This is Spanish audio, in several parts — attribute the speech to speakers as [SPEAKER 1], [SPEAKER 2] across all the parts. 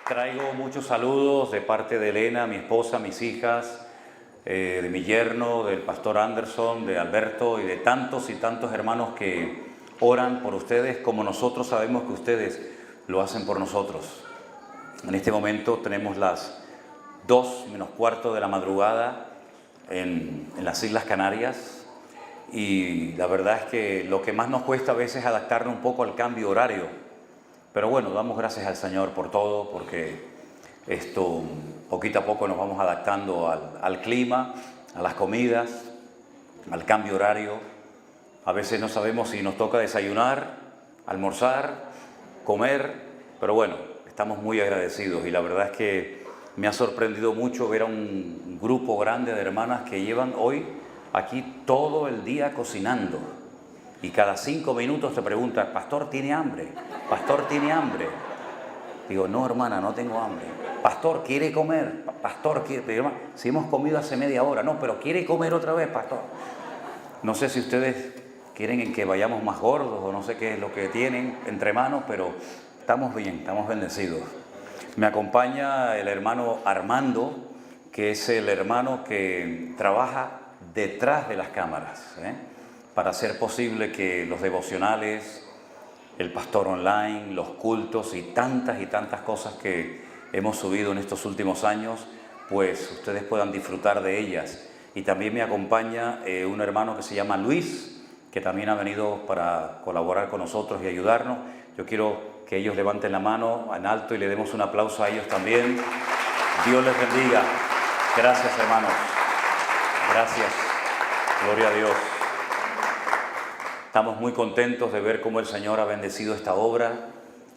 [SPEAKER 1] Traigo muchos saludos de parte de Elena, mi esposa, mis hijas, de mi yerno, del pastor Anderson, de Alberto y de tantos y tantos hermanos que oran por ustedes como nosotros sabemos que ustedes lo hacen por nosotros. En este momento tenemos las 2 menos cuarto de la madrugada en las Islas Canarias y la verdad es que lo que más nos cuesta a veces es adaptarnos un poco al cambio horario. Pero bueno, damos gracias al Señor por todo, porque esto poquito a poco nos vamos adaptando al clima, a las comidas, al cambio horario. A veces no sabemos si nos toca desayunar, almorzar, comer, pero bueno, estamos muy agradecidos y la verdad es que me ha sorprendido mucho ver a un grupo grande de hermanas que llevan hoy aquí todo el día cocinando. Y cada 5 minutos te preguntan, pastor, ¿tiene hambre? Pastor, ¿tiene hambre? Digo, no, hermana, no tengo hambre. Pastor, ¿quiere comer? Pastor, ¿quiere? Si hemos comido hace media hora. No, pero ¿quiere comer otra vez, pastor? No sé si ustedes quieren en que vayamos más gordos o no sé qué es lo que tienen entre manos, pero estamos bien, estamos bendecidos. Me acompaña el hermano Armando, que es el hermano que trabaja detrás de las cámaras, para hacer posible que los devocionales, el pastor online, los cultos y tantas cosas que hemos subido en estos últimos años, pues ustedes puedan disfrutar de ellas. Y también me acompaña un hermano que se llama Luis, que también ha venido para colaborar con nosotros y ayudarnos. Yo quiero que ellos levanten la mano en alto y le demos un aplauso a ellos también. Dios les bendiga. Gracias, hermanos. Gracias. Gloria a Dios. Estamos muy contentos de ver cómo el Señor ha bendecido esta obra,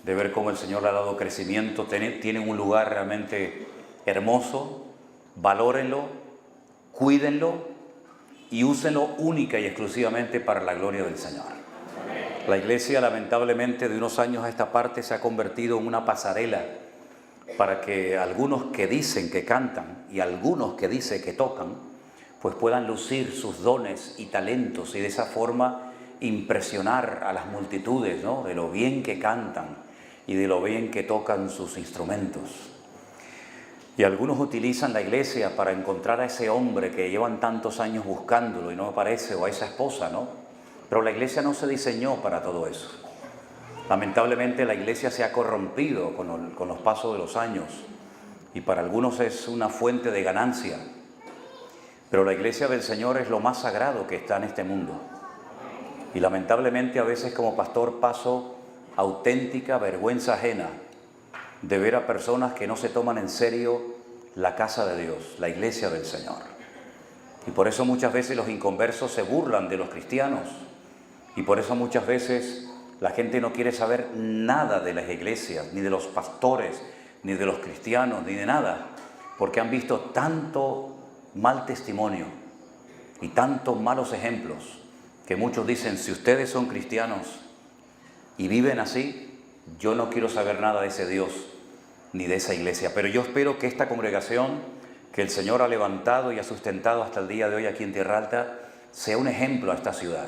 [SPEAKER 1] de ver cómo el Señor le ha dado crecimiento. Tienen un lugar realmente hermoso. Valórenlo, cuídenlo y úsenlo única y exclusivamente para la gloria del Señor. La iglesia, lamentablemente, de unos años a esta parte se ha convertido en una pasarela para que algunos que dicen que cantan y algunos que dicen que tocan, pues puedan lucir sus dones y talentos y de esa forma impresionar a las multitudes, ¿no?, de lo bien que cantan y de lo bien que tocan sus instrumentos. Y algunos utilizan la iglesia para encontrar a ese hombre que llevan tantos años buscándolo y no aparece, o a esa esposa, ¿no? Pero la iglesia no se diseñó para todo eso. Lamentablemente la iglesia se ha corrompido con los pasos de los años y para algunos es una fuente de ganancia. Pero la iglesia del Señor es lo más sagrado que está en este mundo. Y lamentablemente a veces como pastor paso auténtica vergüenza ajena de ver a personas que no se toman en serio la casa de Dios, la iglesia del Señor. Y por eso muchas veces los inconversos se burlan de los cristianos. Y por eso muchas veces la gente no quiere saber nada de las iglesias, ni de los pastores, ni de los cristianos, ni de nada. Porque han visto tanto mal testimonio y tantos malos ejemplos que muchos dicen, si ustedes son cristianos y viven así, yo no quiero saber nada de ese Dios ni de esa iglesia. Pero yo espero que esta congregación que el Señor ha levantado y ha sustentado hasta el día de hoy aquí en Tierra Alta sea un ejemplo a esta ciudad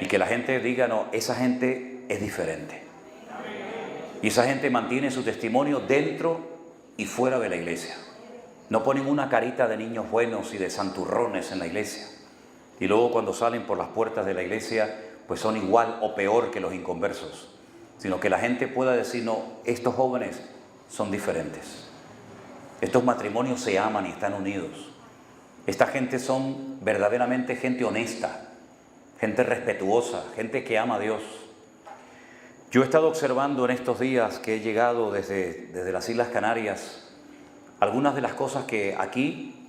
[SPEAKER 1] y que la gente diga, no, esa gente es diferente y esa gente mantiene su testimonio dentro y fuera de la iglesia. No ponen una carita de niños buenos y de santurrones en la iglesia y luego cuando salen por las puertas de la iglesia pues son igual o peor que los inconversos, sino que la gente pueda decir, no, estos jóvenes son diferentes. Estos matrimonios se aman y están unidos. Esta gente son verdaderamente gente honesta, gente respetuosa, gente que ama a Dios. Yo he estado observando en estos días que he llegado desde las Islas Canarias algunas de las cosas que aquí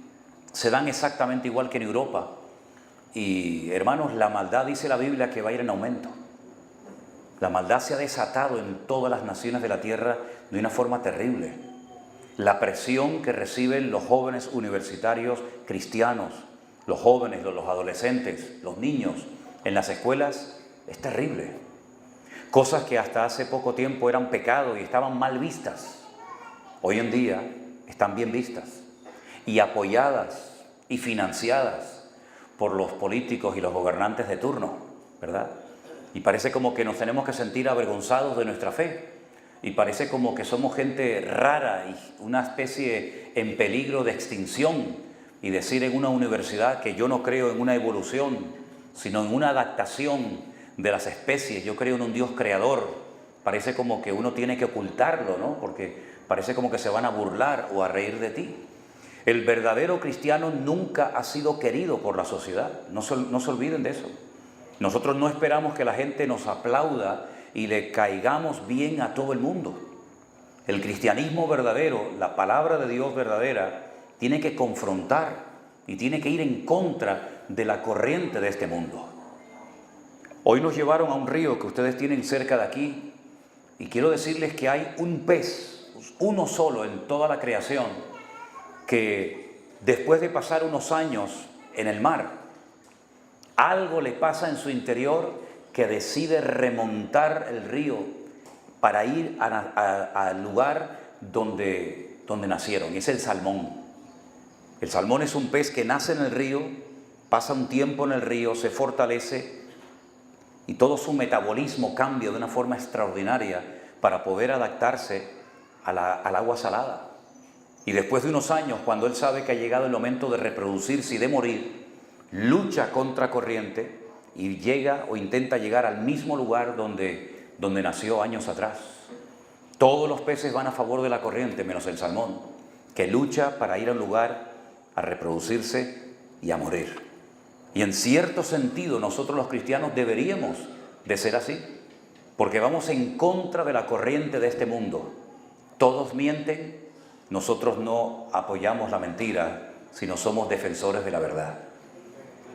[SPEAKER 1] se dan exactamente igual que en Europa. Y hermanos, la maldad dice la Biblia que va a ir en aumento. La maldad se ha desatado en todas las naciones de la tierra de una forma terrible. La presión que reciben los jóvenes universitarios cristianos, los jóvenes, los adolescentes, los niños en las escuelas es terrible. Cosas que hasta hace poco tiempo eran pecado y estaban mal vistas, hoy en día están bien vistas y apoyadas y financiadas por los políticos y los gobernantes de turno, ¿verdad? Y parece como que nos tenemos que sentir avergonzados de nuestra fe. y parece como que somos gente rara y una especie en peligro de extinción, y decir en una universidad que yo no creo en una evolución, sino en una adaptación de las especies. Yo creo en un Dios creador. Parece como que uno tiene que ocultarlo, ¿no? Porque parece como que se van a burlar o a reír de ti. El verdadero cristiano nunca ha sido querido por la sociedad. No se olviden de eso. Nosotros no esperamos que la gente nos aplauda y le caigamos bien a todo el mundo. El cristianismo verdadero, la palabra de Dios verdadera, tiene que confrontar y tiene que ir en contra de la corriente de este mundo. Hoy nos llevaron a un río que ustedes tienen cerca de aquí, y quiero decirles que hay un pez, uno solo en toda la creación, que después de pasar unos años en el mar, algo le pasa en su interior que decide remontar el río para ir al lugar donde nacieron, y es el salmón. El salmón es un pez que nace en el río, pasa un tiempo en el río, se fortalece y todo su metabolismo cambia de una forma extraordinaria para poder adaptarse al agua salada. Y después de unos años, cuando él sabe que ha llegado el momento de reproducirse y de morir, lucha contra corriente y llega o intenta llegar al mismo lugar donde nació años atrás. Todos los peces van a favor de la corriente, menos el salmón, que lucha para ir a un lugar a reproducirse y a morir. Y en cierto sentido nosotros los cristianos deberíamos de ser así, porque vamos en contra de la corriente de este mundo. Todos mienten, nosotros no apoyamos la mentira, sino somos defensores de la verdad.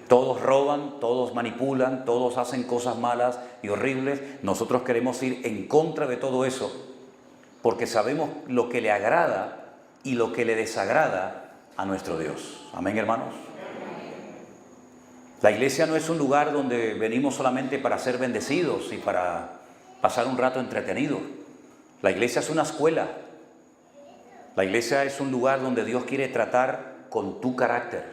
[SPEAKER 1] Todos roban, todos manipulan, todos hacen cosas malas y horribles. Nosotros queremos ir en contra de todo eso, porque sabemos lo que le agrada y lo que le desagrada a nuestro Dios. Amén, hermanos. La iglesia no es un lugar donde venimos solamente para ser bendecidos y para pasar un rato entretenido. La iglesia es una escuela. La iglesia es un lugar donde Dios quiere tratar con tu carácter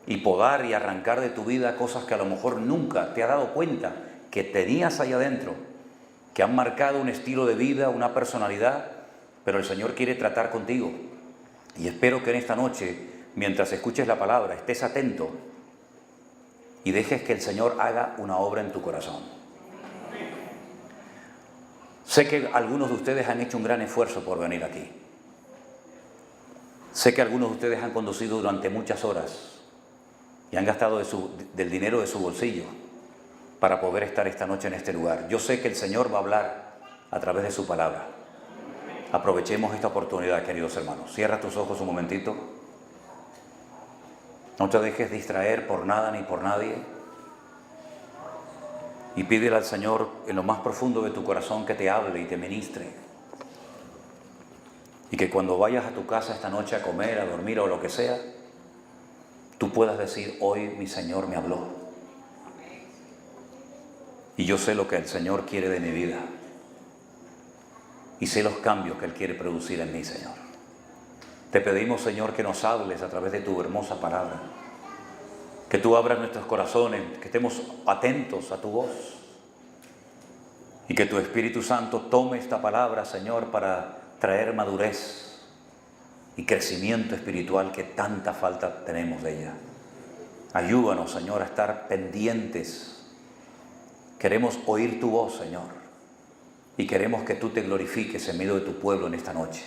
[SPEAKER 1] y podar y arrancar de tu vida cosas que a lo mejor nunca te has dado cuenta que tenías ahí adentro, que han marcado un estilo de vida, una personalidad, pero el Señor quiere tratar contigo. Y espero que en esta noche, mientras escuches la palabra, estés atento y dejes que el Señor haga una obra en tu corazón. Sé que algunos de ustedes han hecho un gran esfuerzo por venir aquí. Sé que algunos de ustedes han conducido durante muchas horas y han gastado del dinero de su bolsillo para poder estar esta noche en este lugar. Yo sé que el Señor va a hablar a través de su palabra. Aprovechemos esta oportunidad, queridos hermanos. Cierra tus ojos un momentito. No te dejes distraer por nada ni por nadie. Y pídele al Señor en lo más profundo de tu corazón que te hable y te ministre. Y que cuando vayas a tu casa esta noche a comer, a dormir o lo que sea, tú puedas decir: hoy mi Señor me habló. Y yo sé lo que el Señor quiere de mi vida. Y sé los cambios que Él quiere producir en mí, Señor. Te pedimos, Señor, que nos hables a través de tu hermosa palabra. Que tú abras nuestros corazones, que estemos atentos a tu voz. Y que tu Espíritu Santo tome esta palabra, Señor, para traer madurez y crecimiento espiritual que tanta falta tenemos de ella. Ayúdanos, Señor, a estar pendientes. Queremos oír tu voz, Señor. Y queremos que tú te glorifiques en medio de tu pueblo en esta noche.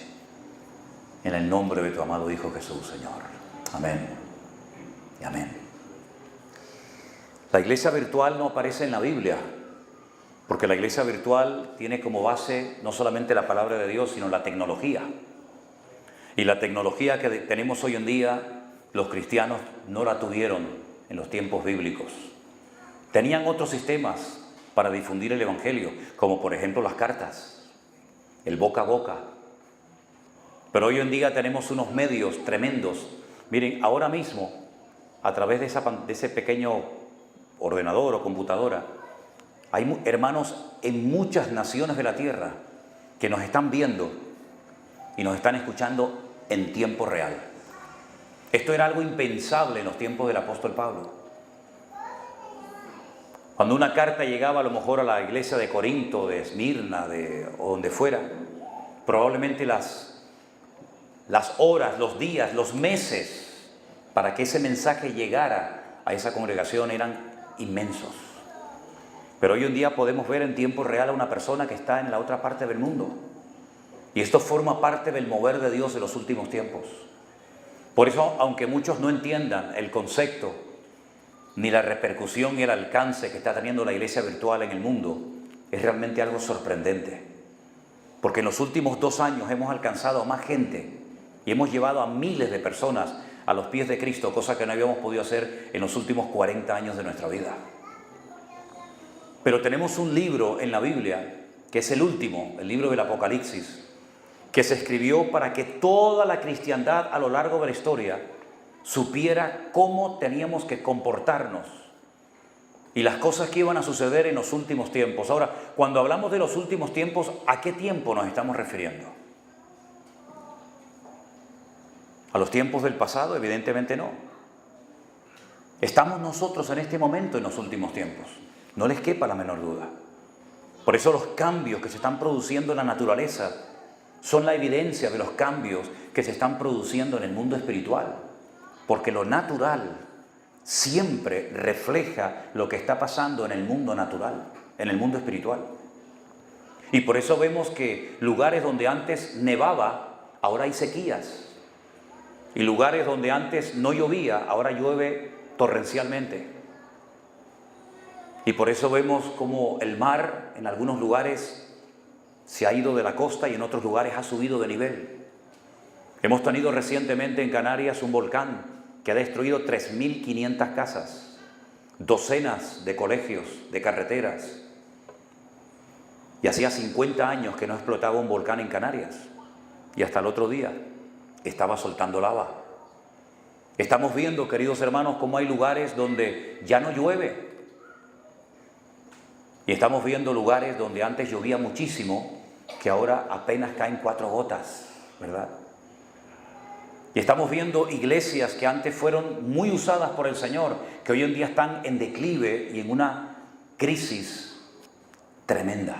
[SPEAKER 1] En el nombre de tu amado Hijo Jesús, Señor. Amén y amén. La iglesia virtual no aparece en la Biblia, porque la iglesia virtual tiene como base no solamente la palabra de Dios, sino la tecnología. Y la tecnología que tenemos hoy en día, los cristianos no la tuvieron en los tiempos bíblicos. Tenían otros sistemas para difundir el Evangelio, como por ejemplo las cartas, el boca a boca. Pero hoy en día tenemos unos medios tremendos. Miren, ahora mismo, a través de ese pequeño ordenador o computadora, hay hermanos en muchas naciones de la tierra que nos están viendo y nos están escuchando en tiempo real. Esto era algo impensable en los tiempos del apóstol Pablo. Cuando una carta llegaba a lo mejor a la iglesia de Corinto, de Esmirna, o donde fuera, probablemente las horas, los días, los meses para que ese mensaje llegara a esa congregación eran inmensos. Pero hoy en día podemos ver en tiempo real a una persona que está en la otra parte del mundo. Y esto forma parte del mover de Dios en los últimos tiempos. Por eso, aunque muchos no entiendan el concepto, ni la repercusión y el alcance que está teniendo la iglesia virtual en el mundo, es realmente algo sorprendente. Porque en los últimos 2 años hemos alcanzado a más gente y hemos llevado a miles de personas a los pies de Cristo, cosa que no habíamos podido hacer en los últimos 40 años de nuestra vida. Pero tenemos un libro en la Biblia, que es el último, el libro del Apocalipsis, que se escribió para que toda la cristiandad a lo largo de la historia supiera cómo teníamos que comportarnos y las cosas que iban a suceder en los últimos tiempos. Ahora, cuando hablamos de los últimos tiempos, ¿a qué tiempo nos estamos refiriendo? ¿A los tiempos del pasado? Evidentemente no. Estamos nosotros en este momento en los últimos tiempos. No les quepa la menor duda. Por eso los cambios que se están produciendo en la naturaleza son la evidencia de los cambios que se están produciendo en el mundo espiritual. Porque lo natural siempre refleja lo que está pasando en el mundo natural, en el mundo espiritual. Y por eso vemos que lugares donde antes nevaba, ahora hay sequías. Y lugares donde antes no llovía, ahora llueve torrencialmente. Y por eso vemos como el mar en algunos lugares se ha ido de la costa y en otros lugares ha subido de nivel. Hemos tenido recientemente en Canarias un volcán que ha destruido 3.500 casas, docenas de colegios, de carreteras. Y hacía 50 años que no explotaba un volcán en Canarias. Y hasta el otro día estaba soltando lava. Estamos viendo, queridos hermanos, cómo hay lugares donde ya no llueve. Y estamos viendo lugares donde antes llovía muchísimo, que ahora apenas caen 4 gotas, ¿verdad? Y estamos viendo iglesias que antes fueron muy usadas por el Señor, que hoy en día están en declive y en una crisis tremenda.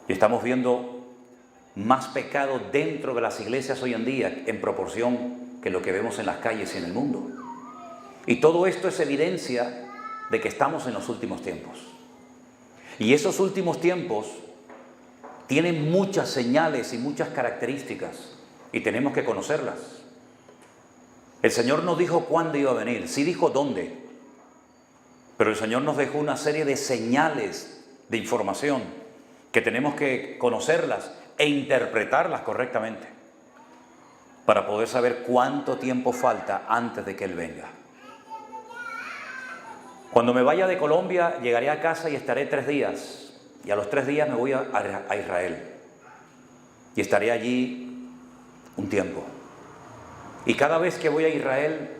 [SPEAKER 1] Y estamos viendo más pecado dentro de las iglesias hoy en día en proporción que lo que vemos en las calles y en el mundo. Y todo esto es evidencia de que estamos en los últimos tiempos. Y esos últimos tiempos tienen muchas señales y muchas características y tenemos que conocerlas. El Señor no dijo cuándo iba a venir, sí dijo dónde. Pero el Señor nos dejó una serie de señales de información que tenemos que conocerlas e interpretarlas correctamente para poder saber cuánto tiempo falta antes de que Él venga. Cuando me vaya de Colombia, llegaré a casa y estaré 3 días. Y a los 3 días me voy a Israel. Y estaré allí un tiempo. Y cada vez que voy a Israel,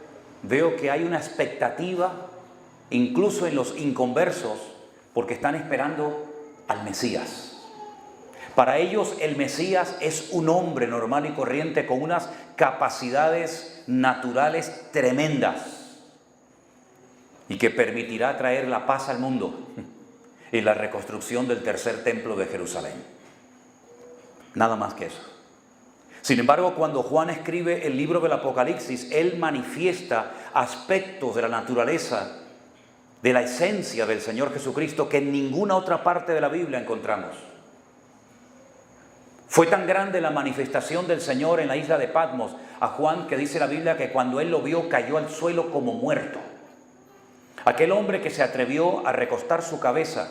[SPEAKER 1] veo que hay una expectativa, incluso en los inconversos, porque están esperando al Mesías. Para ellos el Mesías es un hombre normal y corriente con unas capacidades naturales tremendas y que permitirá traer la paz al mundo y la reconstrucción del tercer templo de Jerusalén. Nada más que eso. Sin embargo, cuando Juan escribe el libro del Apocalipsis, él manifiesta aspectos de la naturaleza, de la esencia del Señor Jesucristo que en ninguna otra parte de la Biblia encontramos. Fue tan grande la manifestación del Señor en la isla de Patmos a Juan que dice la Biblia que cuando él lo vio cayó al suelo como muerto. Aquel hombre que se atrevió a recostar su cabeza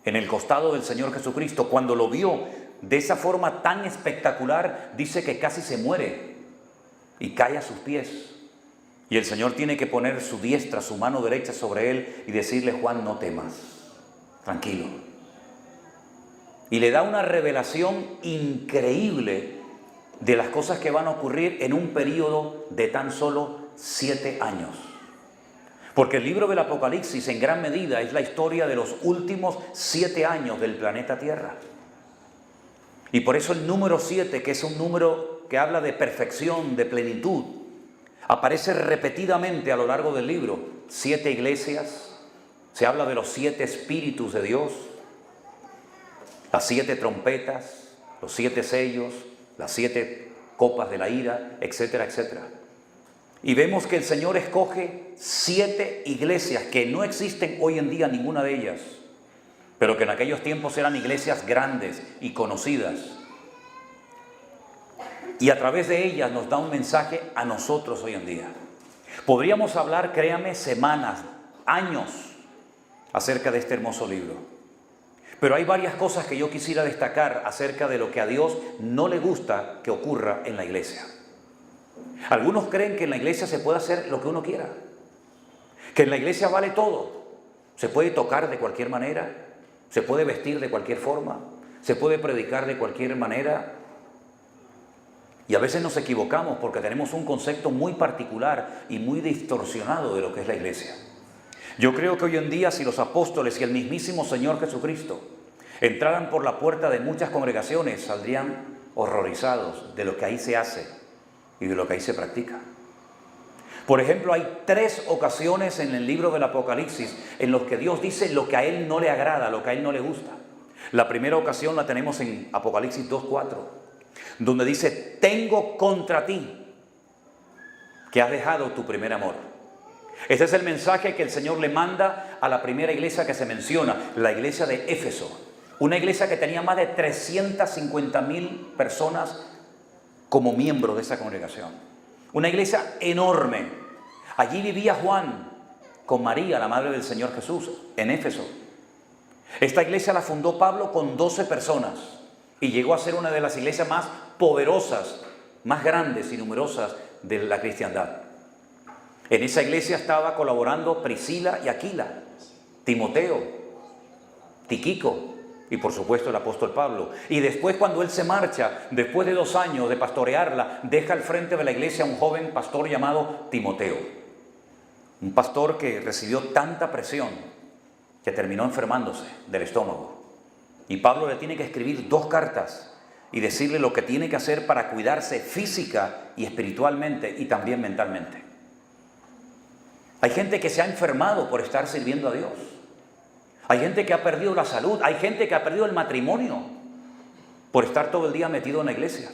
[SPEAKER 1] en el costado del Señor Jesucristo, cuando lo vio de esa forma tan espectacular, dice que casi se muere y cae a sus pies. Y el Señor tiene que poner su diestra, su mano derecha sobre él y decirle: Juan, no temas, tranquilo. Y le da una revelación increíble de las cosas que van a ocurrir en un periodo de tan solo 7 años. Porque el libro del Apocalipsis en gran medida es la historia de los últimos 7 años del planeta Tierra. Y por eso el número 7, que es un número que habla de perfección, de plenitud, aparece repetidamente a lo largo del libro. 7 iglesias, Se habla de los 7 espíritus de Dios, las 7 trompetas, los 7 sellos, las 7 copas de la ira, etcétera, etcétera. Y vemos que el Señor escoge 7 iglesias que no existen hoy en día, ninguna de ellas, pero que en aquellos tiempos eran iglesias grandes y conocidas. Y a través de ellas nos da un mensaje a nosotros hoy en día. Podríamos hablar, créame, semanas, años acerca de este hermoso libro. Pero hay varias cosas que yo quisiera destacar acerca de lo que a Dios no le gusta que ocurra en la iglesia. Algunos creen que en la iglesia se puede hacer lo que uno quiera, que en la iglesia vale todo. Se puede tocar de cualquier manera, se puede vestir de cualquier forma, se puede predicar de cualquier manera. Y a veces nos equivocamos porque tenemos un concepto muy particular y muy distorsionado de lo que es la iglesia. Yo creo que hoy en día, si los apóstoles y el mismísimo Señor Jesucristo entraran por la puerta de muchas congregaciones, saldrían horrorizados de lo que ahí se hace y de lo que ahí se practica. Por ejemplo, hay 3 ocasiones en el libro del Apocalipsis en los que Dios dice lo que a Él no le agrada, lo que a Él no le gusta. La primera ocasión la tenemos en Apocalipsis 2:4, donde dice: tengo contra ti que has dejado tu primer amor. Ese es el mensaje que el Señor le manda a la primera iglesia que se menciona, la iglesia de Éfeso. Una iglesia que tenía más de 350,000 personas como miembros de esa congregación. Una iglesia enorme. Allí vivía Juan con María, la madre del Señor Jesús, en Éfeso. Esta iglesia la fundó Pablo con 12 personas y llegó a ser una de las iglesias más poderosas, más grandes y numerosas de la cristiandad. En esa iglesia estaba colaborando Priscila y Aquila, Timoteo, Tíquico y por supuesto el apóstol Pablo. Y después, cuando él se marcha, después de 2 años de pastorearla, deja al frente de la iglesia a un joven pastor llamado Timoteo. Un pastor que recibió tanta presión que terminó enfermándose del estómago. Y Pablo le tiene que escribir 2 cartas y decirle lo que tiene que hacer para cuidarse física y espiritualmente y también mentalmente. Hay gente que se ha enfermado por estar sirviendo a Dios. Hay gente que ha perdido la salud. Hay gente que ha perdido el matrimonio por estar todo el día metido en la iglesia.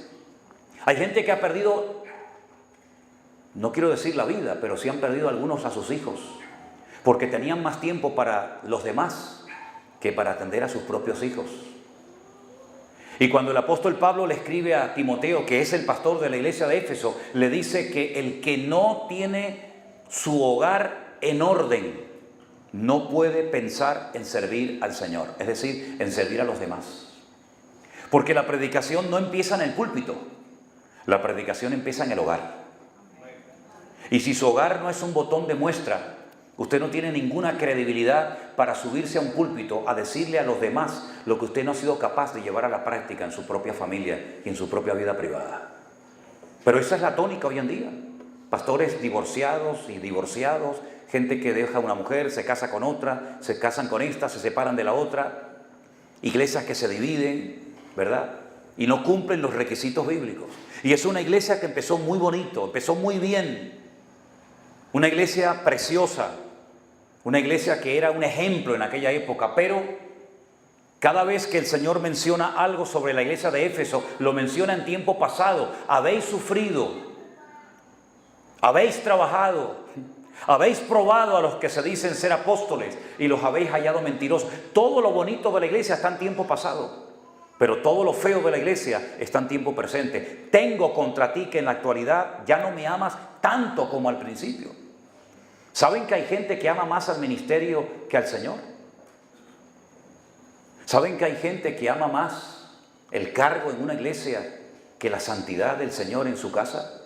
[SPEAKER 1] Hay gente que ha perdido, no quiero decir la vida, pero sí han perdido algunos a sus hijos, porque tenían más tiempo para los demás que para atender a sus propios hijos. Y cuando el apóstol Pablo le escribe a Timoteo, que es el pastor de la iglesia de Éfeso, le dice que el que no tiene su hogar en orden no puede pensar en servir al Señor, es decir, en servir a los demás. Porque la predicación no empieza en el púlpito, la predicación empieza en el hogar. Y si su hogar no es un botón de muestra, usted no tiene ninguna credibilidad para subirse a un púlpito a decirle a los demás lo que usted no ha sido capaz de llevar a la práctica en su propia familia y en su propia vida privada. Pero esa es la tónica hoy en día. Pastores divorciados y divorciados, gente que deja a una mujer, se casa con otra, se casan con esta, se separan de la otra, iglesias que se dividen, ¿verdad? Y no cumplen los requisitos bíblicos. Y es una iglesia que empezó muy bonito, empezó muy bien, una iglesia preciosa, una iglesia que era un ejemplo en aquella época, pero cada vez que el Señor menciona algo sobre la iglesia de Éfeso, lo menciona en tiempo pasado. Habéis sufrido, habéis trabajado, habéis probado a los que se dicen ser apóstoles y los habéis hallado mentirosos. Todo lo bonito de la iglesia está en tiempo pasado, pero todo lo feo de la iglesia está en tiempo presente. Tengo contra ti que en la actualidad ya no me amas tanto como al principio. ¿Saben que hay gente que ama más al ministerio que al Señor? ¿Saben que hay gente que ama más el cargo en una iglesia que la santidad del Señor en su casa?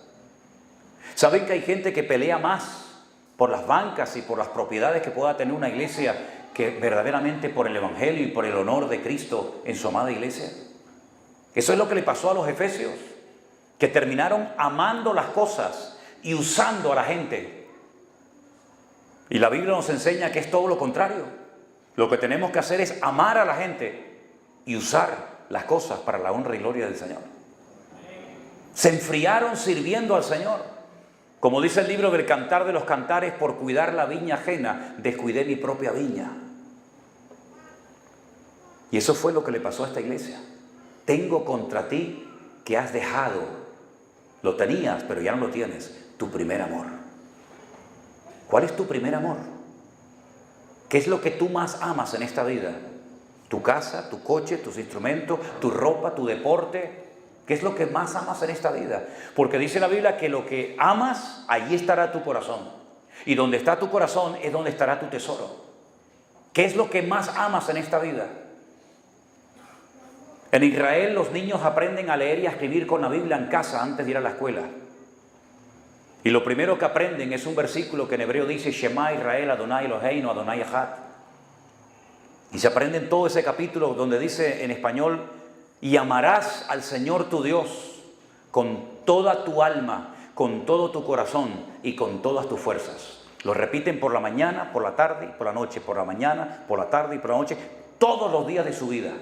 [SPEAKER 1] ¿Saben que hay gente que pelea más por las bancas y por las propiedades que pueda tener una iglesia que verdaderamente por el Evangelio y por el honor de Cristo en su amada iglesia? Eso es lo que le pasó a los efesios, que terminaron amando las cosas y usando a la gente. Y la Biblia nos enseña que es todo lo contrario. Lo que tenemos que hacer es amar a la gente y usar las cosas para la honra y gloria del Señor. Se enfriaron sirviendo al Señor. Como dice el libro del Cantar de los Cantares, por cuidar la viña ajena, descuidé mi propia viña. Y eso fue lo que le pasó a esta iglesia. Tengo contra ti que has dejado, lo tenías, pero ya no lo tienes, tu primer amor. ¿Cuál es tu primer amor? ¿Qué es lo que tú más amas en esta vida? ¿Tu casa, tu coche, tus instrumentos, tu ropa, tu deporte? ¿Qué es lo que más amas en esta vida? Porque dice la Biblia que lo que amas, allí estará tu corazón. Y donde está tu corazón es donde estará tu tesoro. ¿Qué es lo que más amas en esta vida? En Israel los niños aprenden a leer y a escribir con la Biblia en casa antes de ir a la escuela. Y lo primero que aprenden es un versículo que en hebreo dice Shema Israel, Adonai Eloheinu, Adonai Echad. Y se aprenden todo ese capítulo donde dice en español, y amarás al Señor tu Dios con toda tu alma, con todo tu corazón y con todas tus fuerzas. Lo repiten por la mañana, por la tarde y por la noche, por la mañana, por la tarde y por la noche, todos los días de su vida.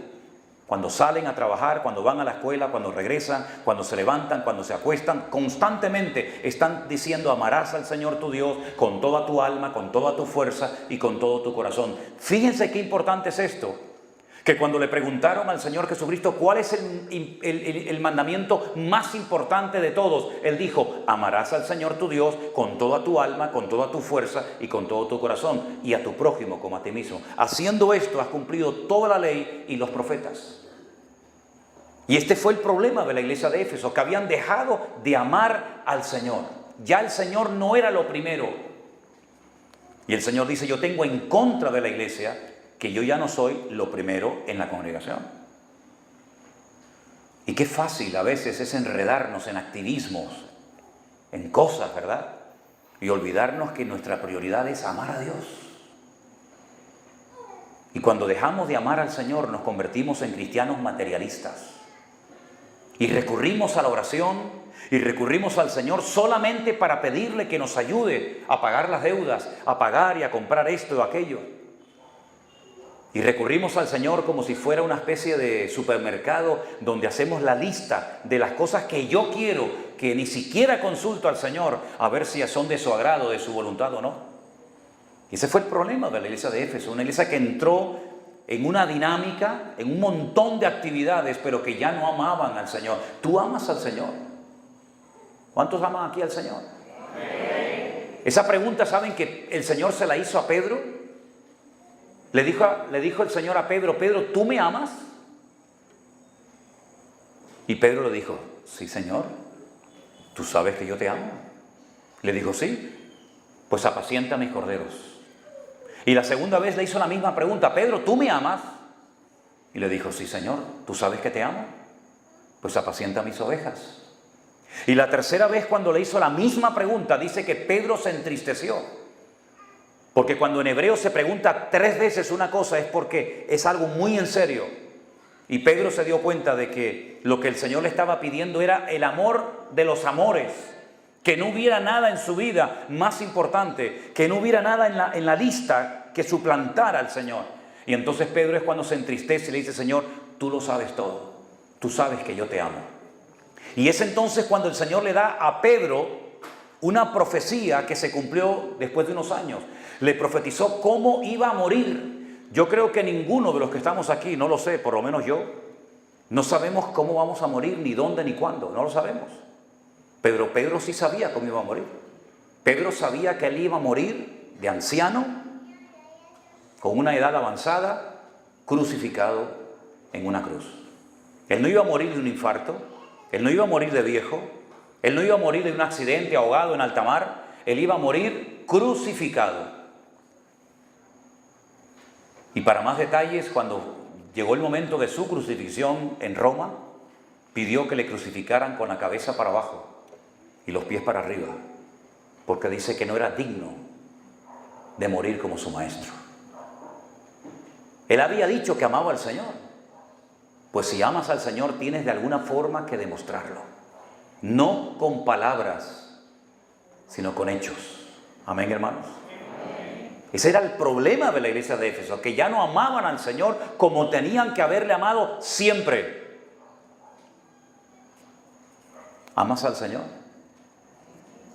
[SPEAKER 1] Cuando salen a trabajar, cuando van a la escuela, cuando regresan, cuando se levantan, cuando se acuestan, constantemente están diciendo amarás al Señor tu Dios con toda tu alma, con toda tu fuerza y con todo tu corazón. Fíjense qué importante es esto, que cuando le preguntaron al Señor Jesucristo cuál es el mandamiento más importante de todos, Él dijo, amarás al Señor tu Dios con toda tu alma, con toda tu fuerza y con todo tu corazón, y a tu prójimo como a ti mismo. Haciendo esto has cumplido toda la ley y los profetas. Y este fue el problema de la iglesia de Éfeso, que habían dejado de amar al Señor. Ya el Señor no era lo primero. Y el Señor dice, yo tengo en contra de la iglesia que yo ya no soy lo primero en la congregación. Y qué fácil a veces es enredarnos en activismos, en cosas, ¿verdad? Y olvidarnos que nuestra prioridad es amar a Dios. Y cuando dejamos de amar al Señor nos convertimos en cristianos materialistas. Y recurrimos a la oración y recurrimos al Señor solamente para pedirle que nos ayude a pagar las deudas, a pagar y a comprar esto o aquello. Y recurrimos al Señor como si fuera una especie de supermercado donde hacemos la lista de las cosas que yo quiero, que ni siquiera consulto al Señor a ver si son de su agrado, de su voluntad o no. Y ese fue el problema de la iglesia de Éfeso, una iglesia que entró en una dinámica, en un montón de actividades, pero que ya no amaban al Señor. ¿Tú amas al Señor? ¿Cuántos aman aquí al Señor? Amén. Esa pregunta, ¿saben que el Señor se la hizo a Pedro? Le dijo el Señor a Pedro, Pedro, ¿tú me amas? Y Pedro le dijo, sí, Señor, ¿tú sabes que yo te amo? Le dijo, sí, pues apacienta mis corderos. Y la segunda vez le hizo la misma pregunta, Pedro, ¿tú me amas? Y le dijo, sí, Señor, ¿tú sabes que te amo? Pues apacienta mis ovejas. Y la tercera vez cuando le hizo la misma pregunta, dice que Pedro se entristeció. Porque cuando en hebreo se pregunta 3 veces una cosa es porque es algo muy en serio. Y Pedro se dio cuenta de que lo que el Señor le estaba pidiendo era el amor de los amores. Que no hubiera nada en su vida más importante, que no hubiera nada en la lista que suplantara al Señor. Y entonces Pedro es cuando se entristece y le dice, Señor, tú lo sabes todo, tú sabes que yo te amo. Y es entonces cuando el Señor le da a Pedro una profecía que se cumplió después de unos años. Le profetizó cómo iba a morir. Yo creo que ninguno de los que estamos aquí, no lo sé, por lo menos yo, no sabemos cómo vamos a morir, ni dónde, ni cuándo, no lo sabemos. Pero Pedro sí sabía cómo iba a morir. Pedro sabía que él iba a morir de anciano, con una edad avanzada, crucificado en una cruz. Él no iba a morir de un infarto, él no iba a morir de viejo, él no iba a morir de un accidente ahogado en alta mar, él iba a morir crucificado. Y para más detalles, cuando llegó el momento de su crucifixión en Roma, pidió que le crucificaran con la cabeza para abajo y los pies para arriba, porque dice que no era digno de morir como su maestro. Él había dicho que amaba al Señor. Pues si amas al Señor tienes de alguna forma que demostrarlo. No con palabras, sino con hechos. Amén, hermanos. Ese era el problema de la iglesia de Éfeso, que ya no amaban al Señor como tenían que haberle amado siempre. ¿Amas al Señor?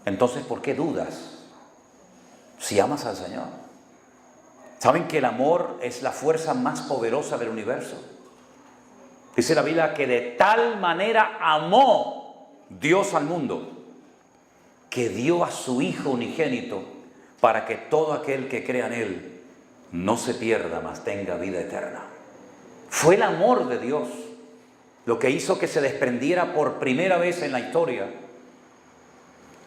[SPEAKER 1] Entonces, ¿por qué dudas si amas al Señor? ¿Saben que el amor es la fuerza más poderosa del universo? Dice la Biblia que de tal manera amó Dios al mundo, que dio a su Hijo unigénito para que todo aquel que crea en Él no se pierda, mas tenga vida eterna. Fue el amor de Dios lo que hizo que se desprendiera por primera vez en la historia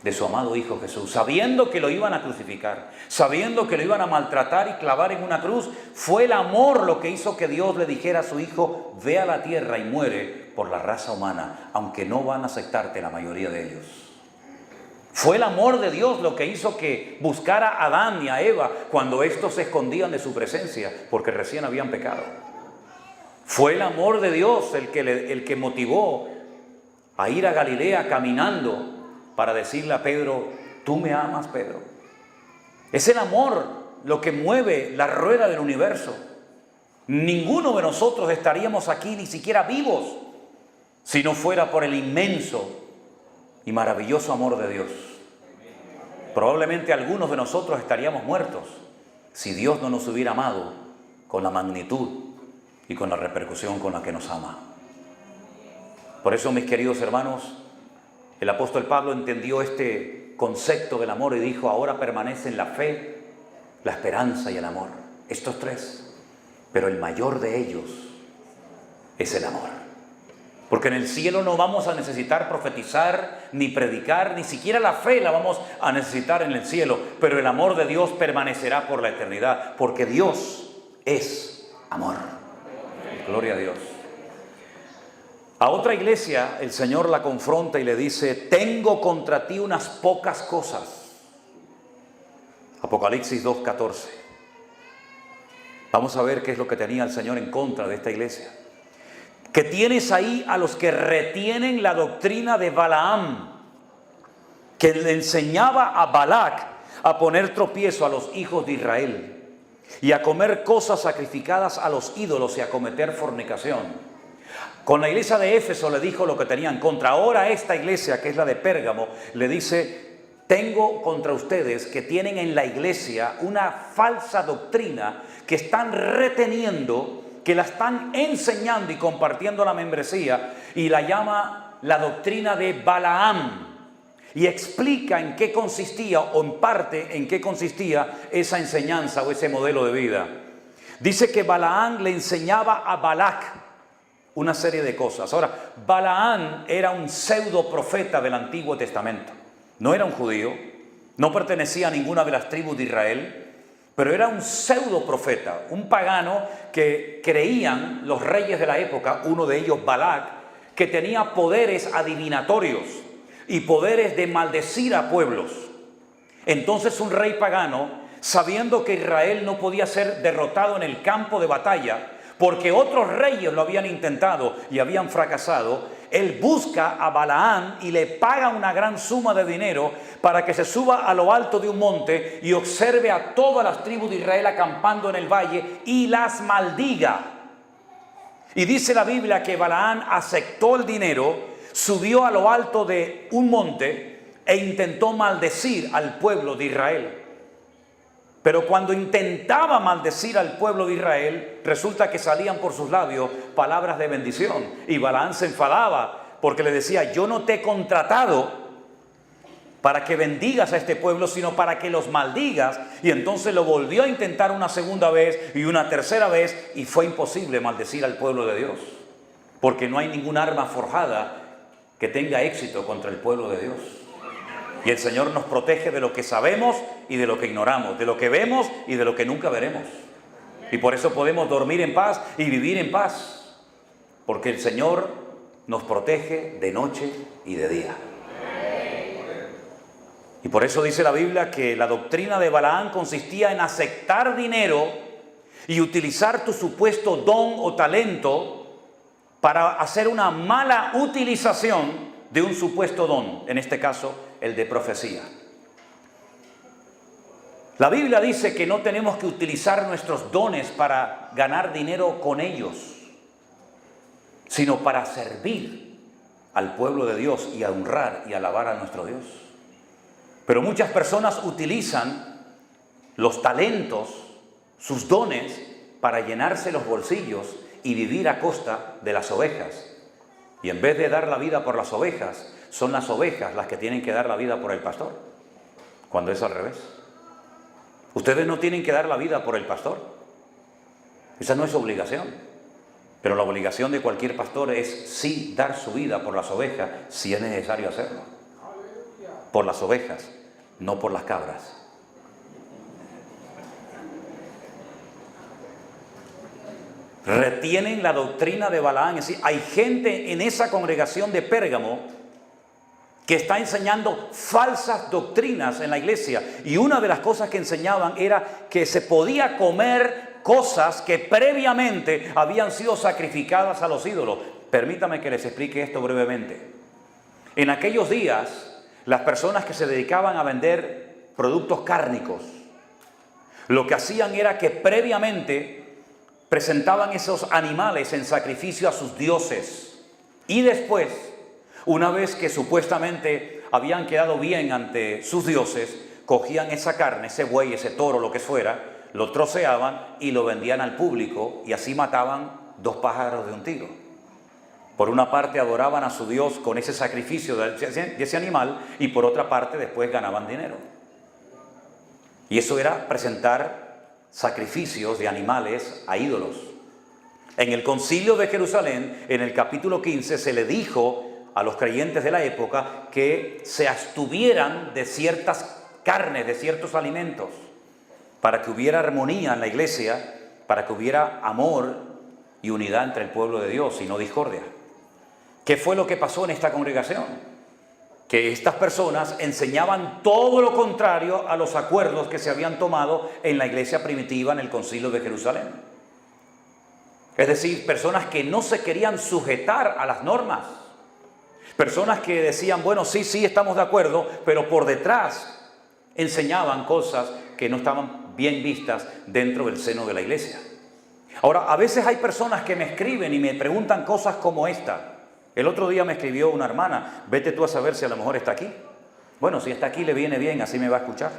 [SPEAKER 1] de su amado Hijo Jesús, sabiendo que lo iban a crucificar, sabiendo que lo iban a maltratar y clavar en una cruz. Fue el amor lo que hizo que Dios le dijera a su Hijo: ve a la tierra y muere por la raza humana, aunque no van a aceptarte la mayoría de ellos. Fue el amor de Dios lo que hizo que buscara a Adán y a Eva cuando estos se escondían de su presencia, porque recién habían pecado. Fue el amor de Dios el que motivó a ir a Galilea caminando para decirle a Pedro: tú me amas, Pedro. Es el amor lo que mueve la rueda del universo. Ninguno de nosotros estaríamos aquí ni siquiera vivos si no fuera por el inmenso y maravilloso amor de Dios. Probablemente algunos de nosotros estaríamos muertos si Dios no nos hubiera amado con la magnitud y con la repercusión con la que nos ama. Por eso, mis queridos hermanos, el apóstol Pablo entendió este concepto del amor y dijo: ahora permanecen la fe, la esperanza y el amor. Estos tres, pero el mayor de ellos es el amor. Porque en el cielo no vamos a necesitar profetizar, ni predicar, ni siquiera la fe la vamos a necesitar en el cielo. Pero el amor de Dios permanecerá por la eternidad, porque Dios es amor. Gloria a Dios. A otra iglesia el Señor la confronta y le dice: tengo contra ti unas pocas cosas. Apocalipsis 2:14. Vamos a ver qué es lo que tenía el Señor en contra de esta iglesia. Que tienes ahí a los que retienen la doctrina de Balaam, que le enseñaba a Balac a poner tropiezo a los hijos de Israel y a comer cosas sacrificadas a los ídolos y a cometer fornicación. Con la iglesia de Éfeso le dijo lo que tenía en contra. Ahora esta iglesia, que es la de Pérgamo, le dice: tengo contra ustedes que tienen en la iglesia una falsa doctrina que están reteniendo, que la están enseñando y compartiendo la membresía, y la llama la doctrina de Balaam. Y explica en qué consistía, o en parte en qué consistía esa enseñanza o ese modelo de vida. Dice que Balaam le enseñaba a Balac una serie de cosas. Ahora, Balaam era un pseudo profeta del Antiguo Testamento. No era un judío, no pertenecía a ninguna de las tribus de Israel, pero era un pseudo profeta, un pagano que creían los reyes de la época, uno de ellos Balac, que tenía poderes adivinatorios y poderes de maldecir a pueblos. Entonces un rey pagano, sabiendo que Israel no podía ser derrotado en el campo de batalla, porque otros reyes lo habían intentado y habían fracasado, él busca a Balaam y le paga una gran suma de dinero para que se suba a lo alto de un monte y observe a todas las tribus de Israel acampando en el valle y las maldiga. Y dice la Biblia que Balaam aceptó el dinero, subió a lo alto de un monte e intentó maldecir al pueblo de Israel. Pero cuando intentaba maldecir al pueblo de Israel, resulta que salían por sus labios palabras de bendición. Y Balaam se enfadaba porque le decía: yo no te he contratado para que bendigas a este pueblo, sino para que los maldigas. Y entonces lo volvió a intentar una segunda vez y una tercera vez, y fue imposible maldecir al pueblo de Dios, porque no hay ningún arma forjada que tenga éxito contra el pueblo de Dios. Y el Señor nos protege de lo que sabemos y de lo que ignoramos, de lo que vemos y de lo que nunca veremos. Y por eso podemos dormir en paz y vivir en paz, porque el Señor nos protege de noche y de día. Y por eso dice la Biblia que la doctrina de Balaam consistía en aceptar dinero y utilizar tu supuesto don o talento para hacer una mala utilización de un supuesto don, en este caso el de profecía. La Biblia dice que no tenemos que utilizar nuestros dones para ganar dinero con ellos, sino para servir al pueblo de Dios y a honrar y alabar a nuestro Dios. Pero muchas personas utilizan los talentos, sus dones, para llenarse los bolsillos y vivir a costa de las ovejas. Y en vez de dar la vida por las ovejas, son las ovejas las que tienen que dar la vida por el pastor, cuando es al revés. Ustedes no tienen que dar la vida por el pastor. Esa no es su obligación. Pero la obligación de cualquier pastor es sí dar su vida por las ovejas, si es necesario hacerlo. Por las ovejas, no por las cabras. Retienen la doctrina de Balaam. Es decir, hay gente en esa congregación de Pérgamo que está enseñando falsas doctrinas en la iglesia. Y una de las cosas que enseñaban era que se podía comer cosas que previamente habían sido sacrificadas a los ídolos. Permítame que les explique esto brevemente. En aquellos días, las personas que se dedicaban a vender productos cárnicos, lo que hacían era que previamente presentaban esos animales en sacrificio a sus dioses. Y después, una vez que supuestamente habían quedado bien ante sus dioses, cogían esa carne, ese buey, ese toro, lo que fuera, lo troceaban y lo vendían al público, y así mataban 2 pájaros de un tiro. Por una parte adoraban a su Dios con ese sacrificio de ese animal, y por otra parte después ganaban dinero. Y eso era presentar sacrificios de animales a ídolos. En el concilio de Jerusalén, en el capítulo 15, se le dijo a los creyentes de la época que se abstuvieran de ciertas carnes, de ciertos alimentos, para que hubiera armonía en la iglesia, para que hubiera amor y unidad entre el pueblo de Dios y no discordia. ¿Qué fue lo que pasó en esta congregación? Que estas personas enseñaban todo lo contrario a los acuerdos que se habían tomado en la iglesia primitiva en el concilio de Jerusalén. Es decir, personas que no se querían sujetar a las normas. Personas que decían, bueno, sí, estamos de acuerdo, pero por detrás enseñaban cosas que no estaban bien vistas dentro del seno de la iglesia. Ahora, a veces hay personas que me escriben y me preguntan cosas como esta. El otro día me escribió una hermana, vete tú a saber si a lo mejor está aquí. Bueno, si está aquí le viene bien, así me va a escuchar.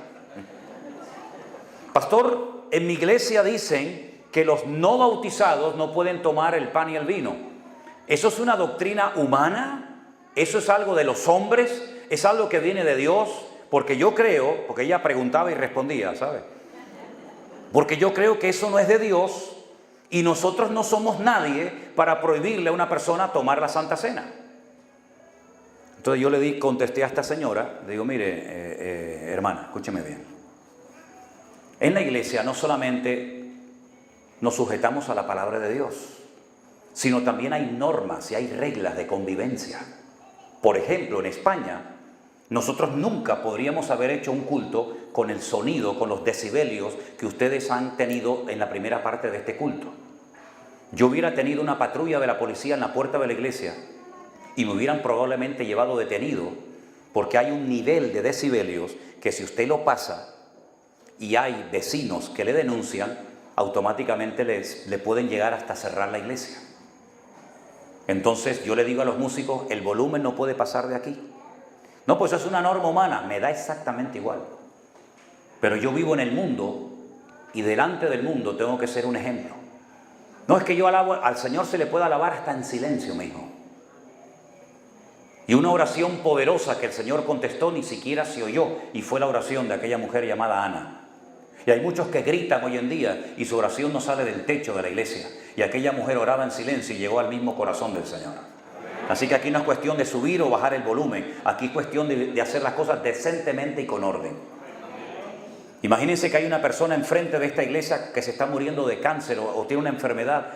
[SPEAKER 1] Pastor, en mi iglesia dicen que los no bautizados no pueden tomar el pan y el vino. ¿Eso es una doctrina humana? ¿Eso es algo de los hombres? ¿Es algo que viene de Dios? Porque yo creo, porque ella preguntaba y respondía, ¿sabe? Porque yo creo que eso no es de Dios. Y nosotros no somos nadie para prohibirle a una persona tomar la Santa Cena. Entonces yo contesté a esta señora, le digo, mire, hermana, escúcheme bien. En la iglesia no solamente nos sujetamos a la palabra de Dios, sino también hay normas y hay reglas de convivencia. Por ejemplo, en España, nosotros nunca podríamos haber hecho un culto con el sonido, con los decibelios que ustedes han tenido en la primera parte de este culto. Yo hubiera tenido una patrulla de la policía en la puerta de la iglesia y me hubieran probablemente llevado detenido, porque hay un nivel de decibelios que si usted lo pasa y hay vecinos que le denuncian, automáticamente le pueden llegar hasta cerrar la iglesia. Entonces yo le digo a los músicos, el volumen no puede pasar de aquí. No, pues eso es una norma humana, me da exactamente igual. Pero yo vivo en el mundo y delante del mundo tengo que ser un ejemplo. No es que yo alabo, al Señor se le pueda alabar hasta en silencio, mi hijo. Y una oración poderosa que el Señor contestó ni siquiera se oyó, y fue la oración de aquella mujer llamada Ana. Y hay muchos que gritan hoy en día y su oración no sale del techo de la iglesia. Y aquella mujer oraba en silencio y llegó al mismo corazón del Señor. Así que aquí no es cuestión de subir o bajar el volumen. Aquí es cuestión de hacer las cosas decentemente y con orden. Imagínense que hay una persona enfrente de esta iglesia que se está muriendo de cáncer o tiene una enfermedad.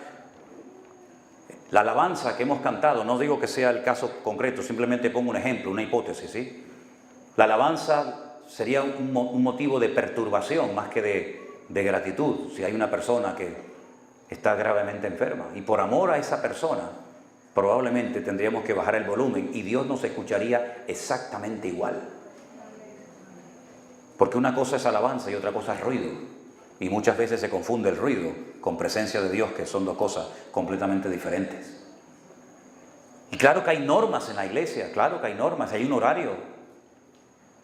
[SPEAKER 1] La alabanza que hemos cantado, no digo que sea el caso concreto, simplemente pongo un ejemplo, una hipótesis, ¿sí? La alabanza sería un motivo de perturbación más que de gratitud, si hay una persona que está gravemente enferma. Y por amor a esa persona, probablemente tendríamos que bajar el volumen y Dios nos escucharía exactamente igual. Porque una cosa es alabanza y otra cosa es ruido. Y muchas veces se confunde el ruido con presencia de Dios, que son dos cosas completamente diferentes. Y claro que hay normas en la iglesia, claro que hay normas, hay un horario.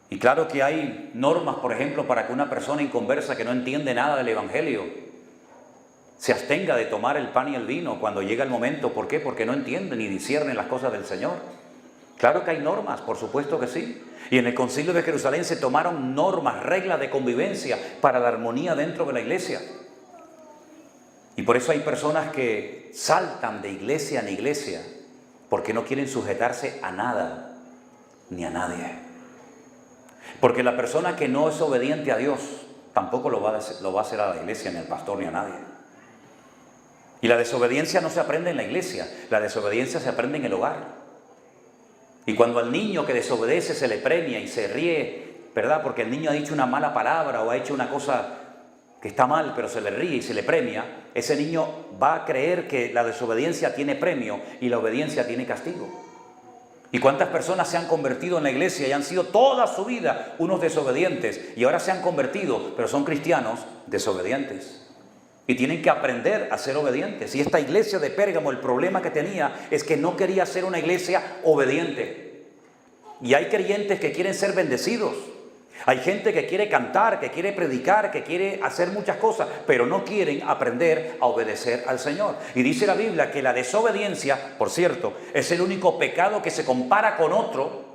[SPEAKER 1] Y claro que hay normas, por ejemplo, para que una persona inconversa que no entiende nada del Evangelio se abstenga de tomar el pan y el vino cuando llega el momento. ¿Por qué? Porque no entiende ni discierne las cosas del Señor. Claro que hay normas, por supuesto que sí. Y en el Concilio de Jerusalén se tomaron normas, reglas de convivencia para la armonía dentro de la iglesia. Y por eso hay personas que saltan de iglesia en iglesia porque no quieren sujetarse a nada ni a nadie. Porque la persona que no es obediente a Dios tampoco lo va a hacer a la iglesia, ni al pastor, ni a nadie. Y la desobediencia no se aprende en la iglesia, la desobediencia se aprende en el hogar. Y cuando al niño que desobedece se le premia y se ríe, ¿verdad? Porque el niño ha dicho una mala palabra o ha hecho una cosa que está mal, pero se le ríe y se le premia, ese niño va a creer que la desobediencia tiene premio y la obediencia tiene castigo. ¿Y cuántas personas se han convertido en la iglesia y han sido toda su vida unos desobedientes y ahora se han convertido, pero son cristianos desobedientes? Y tienen que aprender a ser obedientes. Y esta iglesia de Pérgamo, el problema que tenía es que no quería ser una iglesia obediente. Y hay creyentes que quieren ser bendecidos. Hay gente que quiere cantar, que quiere predicar, que quiere hacer muchas cosas, pero no quieren aprender a obedecer al Señor. Y dice la Biblia que la desobediencia, por cierto, es el único pecado que se compara con otro.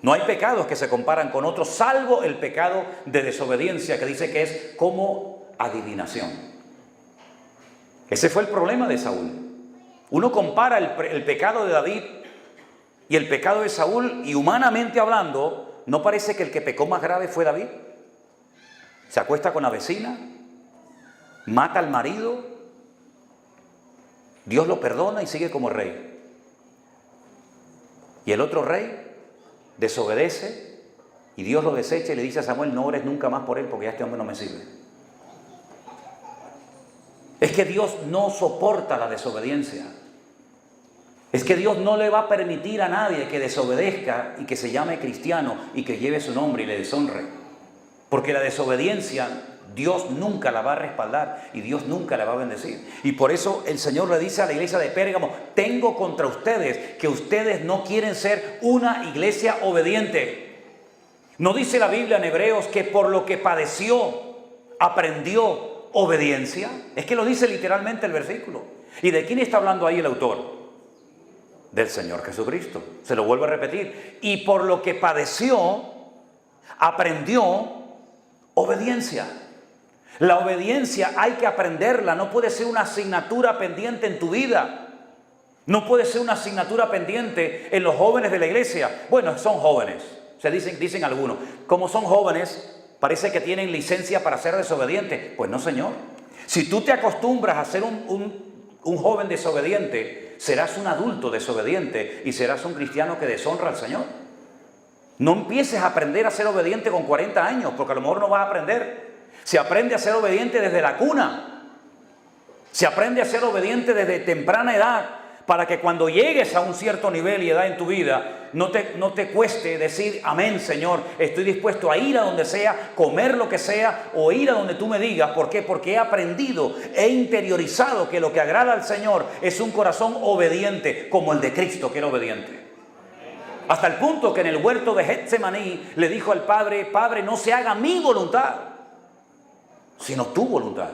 [SPEAKER 1] No hay pecados que se comparan con otros, salvo el pecado de desobediencia, que dice que es como adivinación. Ese fue el problema de Saúl. Uno compara el pecado de David y el pecado de Saúl, y humanamente hablando, ¿no parece que el que pecó más grave fue David? Se acuesta con la vecina, mata al marido, Dios lo perdona y sigue como rey. Y el otro rey desobedece y Dios lo desecha y le dice a Samuel: no ores nunca más por él porque ya este hombre no me sirve. Es que Dios no soporta la desobediencia. Es que Dios no le va a permitir a nadie que desobedezca y que se llame cristiano y que lleve su nombre y le deshonre. Porque la desobediencia Dios nunca la va a respaldar y Dios nunca la va a bendecir. Y por eso el Señor le dice a la iglesia de Pérgamo: tengo contra ustedes que ustedes no quieren ser una iglesia obediente. ¿No dice la Biblia en Hebreos que por lo que padeció aprendió obediencia? Es que lo dice literalmente el versículo. ¿Y de quién está hablando ahí el autor? Del Señor Jesucristo. Se lo vuelvo a repetir. Y por lo que padeció, aprendió obediencia. La obediencia hay que aprenderla. No puede ser una asignatura pendiente en tu vida. No puede ser una asignatura pendiente en los jóvenes de la iglesia. Bueno, son jóvenes. Dicen algunos. Como son jóvenes, parece que tienen licencia para ser desobedientes. Pues no, señor. Si tú te acostumbras a ser un joven desobediente, serás un adulto desobediente y serás un cristiano que deshonra al Señor. No empieces a aprender a ser obediente con 40 años, porque a lo mejor no vas a aprender. Se aprende a ser obediente desde la cuna. Se aprende a ser obediente desde temprana edad, para que cuando llegues a un cierto nivel y edad en tu vida, no te cueste decir: amén, Señor, estoy dispuesto a ir a donde sea, comer lo que sea o ir a donde tú me digas. ¿Por qué? Porque he aprendido, he interiorizado que lo que agrada al Señor es un corazón obediente, como el de Cristo, que era obediente. Hasta el punto que en el huerto de Getsemaní le dijo al Padre: Padre, no se haga mi voluntad, sino tu voluntad.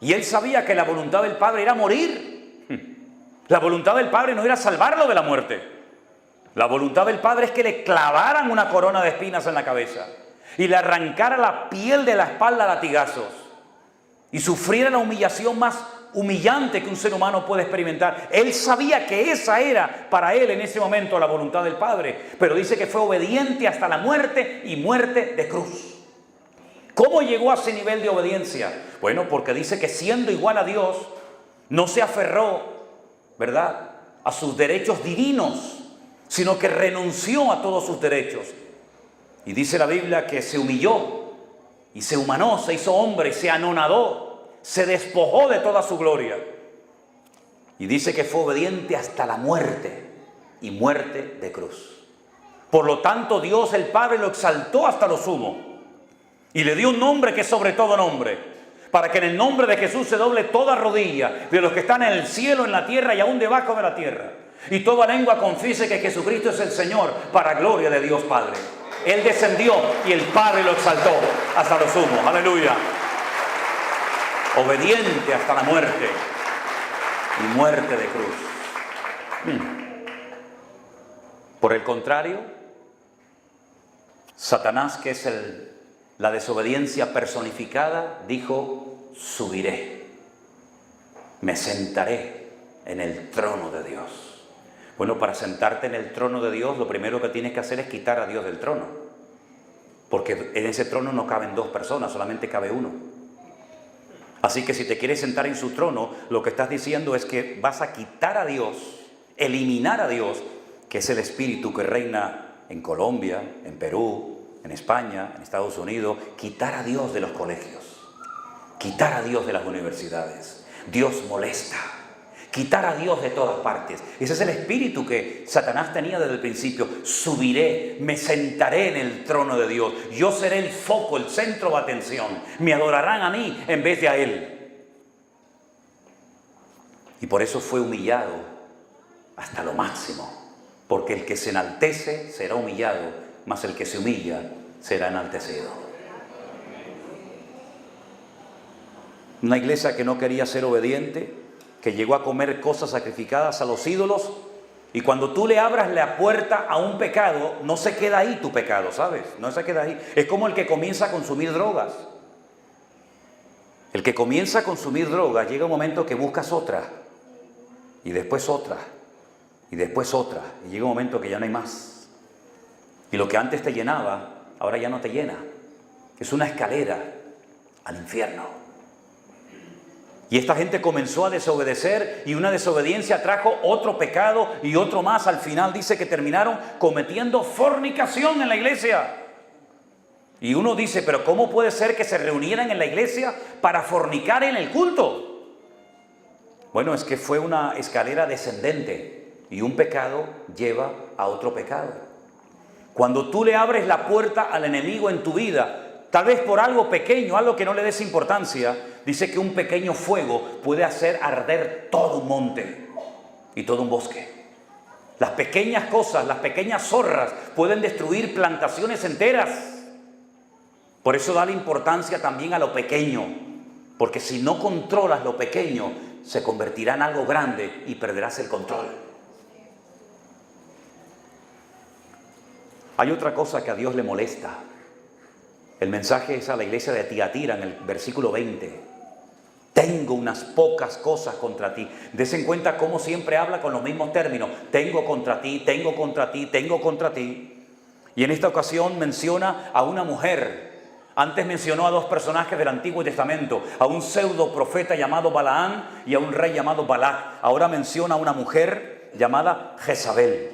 [SPEAKER 1] Y él sabía que la voluntad del Padre era morir. La voluntad del Padre no era salvarlo de la muerte. La voluntad del Padre es que le clavaran una corona de espinas en la cabeza y le arrancara la piel de la espalda a latigazos y sufriera la humillación más humillante que un ser humano puede experimentar. Él sabía que esa era para él en ese momento la voluntad del Padre, pero dice que fue obediente hasta la muerte, y muerte de cruz. ¿Cómo llegó a ese nivel de obediencia? Bueno, porque dice que siendo igual a Dios, no se aferró, ¿verdad?, a sus derechos divinos, sino que renunció a todos sus derechos. Y dice la Biblia que se humilló y se humanó, se hizo hombre, se anonadó, se despojó de toda su gloria. Y dice que fue obediente hasta la muerte, y muerte de cruz. Por lo tanto, Dios el Padre lo exaltó hasta lo sumo y le dio un nombre que es sobre todo nombre, para que en el nombre de Jesús se doble toda rodilla de los que están en el cielo, en la tierra y aún debajo de la tierra, y toda lengua confiese que Jesucristo es el Señor, para gloria de Dios Padre. Él descendió y el Padre lo exaltó hasta lo sumo. Aleluya. Obediente hasta la muerte y muerte de cruz. Por el contrario, Satanás, que es la desobediencia personificada, dijo: subiré, me sentaré en el trono de Dios. Bueno, para sentarte en el trono de Dios, lo primero que tienes que hacer es quitar a Dios del trono. Porque en ese trono no caben dos personas, solamente cabe uno. Así que si te quieres sentar en su trono, lo que estás diciendo es que vas a quitar a Dios, eliminar a Dios, que es el espíritu que reina en Colombia, en Perú, en España, en Estados Unidos. Quitar a Dios de los colegios, quitar a Dios de las universidades. Dios molesta. Quitar a Dios de todas partes. Ese es el espíritu que Satanás tenía desde el principio. Subiré, me sentaré en el trono de Dios. Yo seré el foco, el centro de atención. Me adorarán a mí en vez de a Él. Y por eso fue humillado hasta lo máximo. Porque el que se enaltece será humillado, mas el que se humilla será enaltecido. Una iglesia que no quería ser obediente, que llegó a comer cosas sacrificadas a los ídolos, y cuando tú le abras la puerta a un pecado, no se queda ahí tu pecado, ¿sabes? No se queda ahí. Es como el que comienza a consumir drogas. El que comienza a consumir drogas, llega un momento que buscas otra, y después otra, y después otra, y llega un momento que ya no hay más. Y lo que antes te llenaba, ahora ya no te llena. Es una escalera al infierno. Y esta gente comenzó a desobedecer, y una desobediencia trajo otro pecado y otro más. Al final dice que terminaron cometiendo fornicación en la iglesia. Y uno dice, pero ¿cómo puede ser que se reunieran en la iglesia para fornicar en el culto? Bueno, es que fue una escalera descendente, y un pecado lleva a otro pecado. Cuando tú le abres la puerta al enemigo en tu vida, tal vez por algo pequeño, algo que no le des importancia, dice que un pequeño fuego puede hacer arder todo un monte y todo un bosque. Las pequeñas cosas, las pequeñas zorras pueden destruir plantaciones enteras. Por eso dale importancia también a lo pequeño, porque si no controlas lo pequeño, se convertirá en algo grande y perderás el control. Hay otra cosa que a Dios le molesta. El mensaje es a la iglesia de Tiatira en el versículo 20. Tengo unas pocas cosas contra ti. Dese en cuenta cómo siempre habla con los mismos términos. Tengo contra ti, tengo contra ti, tengo contra ti. Y en esta ocasión menciona a una mujer. Antes mencionó a dos personajes del Antiguo Testamento. A un pseudo profeta llamado Balaán y a un rey llamado Balac. Ahora menciona a una mujer llamada Jezabel.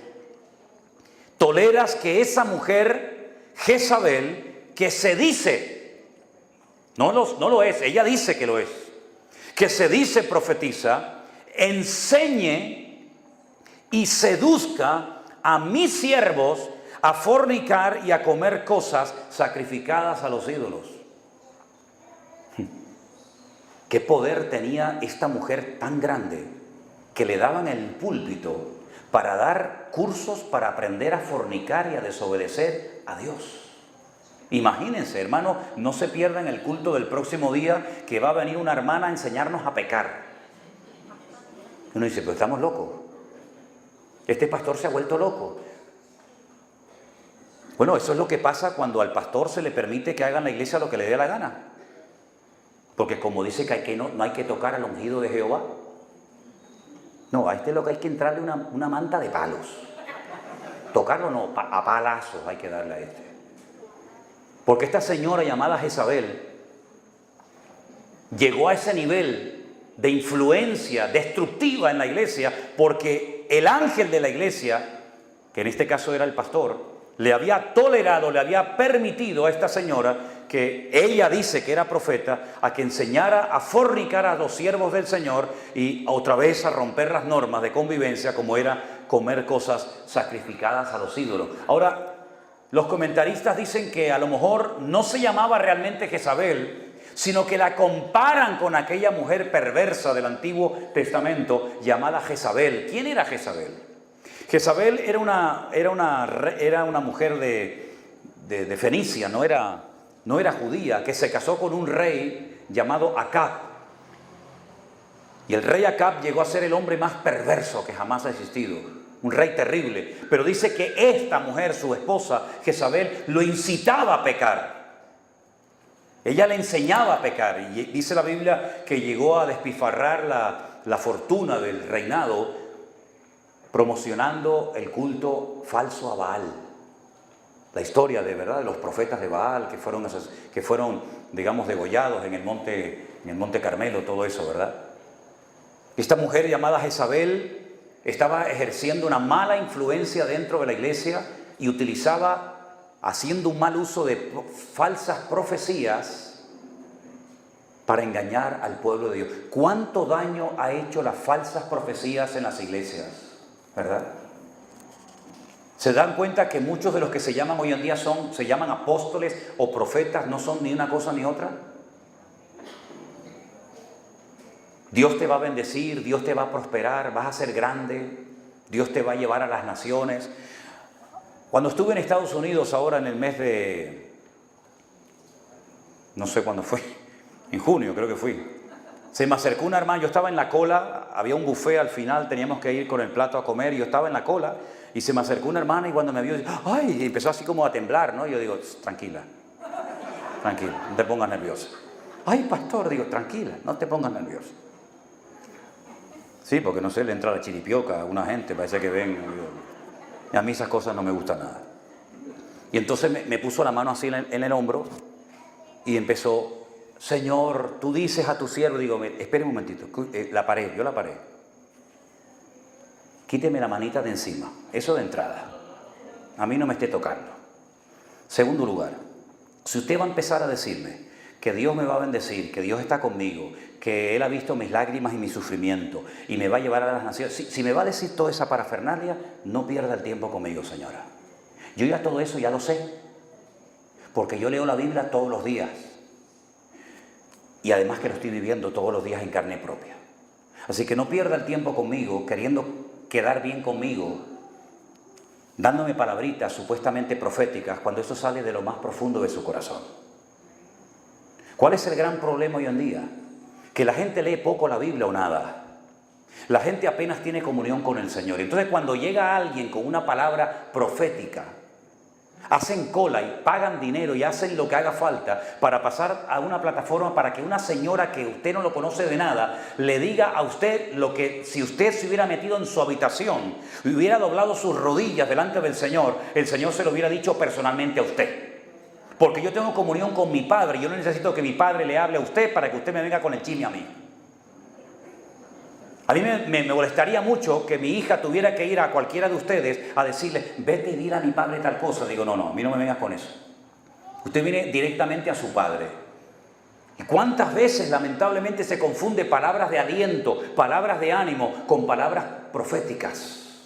[SPEAKER 1] Toleras que esa mujer, Jezabel, que se dice, no lo es, ella dice que lo es, que se dice profetiza, enseñe y seduzca a mis siervos a fornicar y a comer cosas sacrificadas a los ídolos. ¿Qué poder tenía esta mujer tan grande que le daban el púlpito para dar cursos para aprender a fornicar y a desobedecer a Dios? Imagínense, hermano, no se pierdan el culto del próximo día, que va a venir una hermana a enseñarnos a pecar. Uno dice, pero estamos locos. Este pastor se ha vuelto loco. Bueno, eso es lo que pasa cuando al pastor se le permite que haga en la iglesia lo que le dé la gana. Porque como dice que no hay que tocar al ungido de Jehová. No, a este lo que hay que entrarle una manta de palos. Tocarlo no, a palazos hay que darle a este. Porque esta señora llamada Jezabel llegó a ese nivel de influencia destructiva en la iglesia, porque el ángel de la iglesia, que en este caso era el pastor, le había tolerado, le había permitido a esta señora, que ella dice que era profeta, a que enseñara a fornicar a los siervos del Señor y otra vez a romper las normas de convivencia, como era comer cosas sacrificadas a los ídolos. Ahora, los comentaristas dicen que a lo mejor no se llamaba realmente Jezabel, sino que la comparan con aquella mujer perversa del Antiguo Testamento llamada Jezabel. ¿Quién era Jezabel? Jezabel era una mujer de Fenicia, no era judía, que se casó con un rey llamado Acab. Y el rey Acab llegó a ser el hombre más perverso que jamás ha existido, un rey terrible. Pero dice que esta mujer, su esposa Jezabel, lo incitaba a pecar. Ella le enseñaba a pecar, y dice la Biblia que llegó a despifarrar la fortuna del reinado promocionando el culto falso a Baal. La historia de verdad de los profetas de Baal que fueron digamos degollados en el monte Carmelo, todo eso, ¿verdad? Esta mujer llamada Jezabel estaba ejerciendo una mala influencia dentro de la iglesia y utilizaba, haciendo un mal uso de falsas profecías para engañar al pueblo de Dios. ¿Cuánto daño ha hecho las falsas profecías en las iglesias? ¿Verdad? ¿Se dan cuenta que muchos de los que se llaman hoy en día se llaman apóstoles o profetas, no son ni una cosa ni otra? Dios te va a bendecir, Dios te va a prosperar, vas a ser grande, Dios te va a llevar a las naciones. Cuando estuve en Estados Unidos ahora en el mes de, no sé cuándo fue, en junio creo que fui, se me acercó una hermana, yo estaba en la cola, había un buffet al final, teníamos que ir con el plato a comer y yo estaba en la cola y se me acercó una hermana y cuando me vio, ¡ay! Y empezó así como a temblar, ¿no? Y yo digo, tranquila, no te pongas nerviosa. ¡Ay, pastor! Digo, tranquila, no te pongas nerviosa. Sí, porque no sé, le entra la chiripioca a una gente, parece que ven. Y a mí esas cosas no me gustan nada. Y entonces me puso la mano así en el hombro y empezó, Señor, tú dices a tu siervo, digo, espere un momentito, yo la paré. Quíteme la manita de encima, eso de entrada. A mí no me esté tocando. Segundo lugar, si usted va a empezar a decirme que Dios me va a bendecir, que Dios está conmigo, que Él ha visto mis lágrimas y mi sufrimiento y me va a llevar a las naciones. Si me va a decir toda esa parafernalia, no pierda el tiempo conmigo, señora. Yo ya todo eso ya lo sé, porque yo leo la Biblia todos los días y además que lo estoy viviendo todos los días en carne propia. Así que no pierda el tiempo conmigo queriendo quedar bien conmigo, dándome palabritas supuestamente proféticas cuando eso sale de lo más profundo de su corazón. ¿Cuál es el gran problema hoy en día? Que la gente lee poco la Biblia o nada. La gente apenas tiene comunión con el Señor. Entonces cuando llega alguien con una palabra profética, hacen cola y pagan dinero y hacen lo que haga falta para pasar a una plataforma para que una señora que usted no lo conoce de nada le diga a usted lo que si usted se hubiera metido en su habitación y hubiera doblado sus rodillas delante del Señor, el Señor se lo hubiera dicho personalmente a usted. Porque yo tengo comunión con mi Padre, yo no necesito que mi Padre le hable a usted para que usted me venga con el chisme a mí. A mí me molestaría mucho que mi hija tuviera que ir a cualquiera de ustedes a decirle, vete y dile a mi padre tal cosa. Digo, no, a mí no me vengas con eso. Usted viene directamente a su Padre. ¿Y cuántas veces lamentablemente se confunde palabras de aliento, palabras de ánimo con palabras proféticas?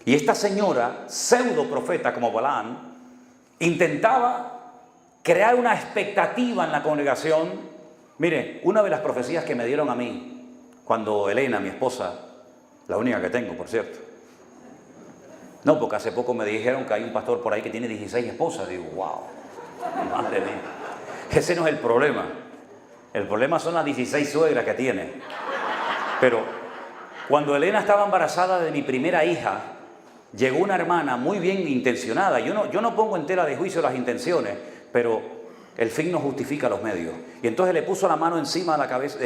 [SPEAKER 1] Y esta señora, pseudo profeta como Balaam, intentaba crear una expectativa en la congregación. Mire, una de las profecías que me dieron a mí, cuando Elena, mi esposa, la única que tengo, por cierto. No, porque hace poco me dijeron que hay un pastor por ahí que tiene 16 esposas. Digo, wow, madre mía. Ese no es el problema. El problema son las 16 suegras que tiene. Pero cuando Elena estaba embarazada de mi primera hija, llegó una hermana muy bien intencionada. Yo no pongo en tela de juicio las intenciones, pero el fin no justifica los medios. Y entonces le puso la mano encima de la cabeza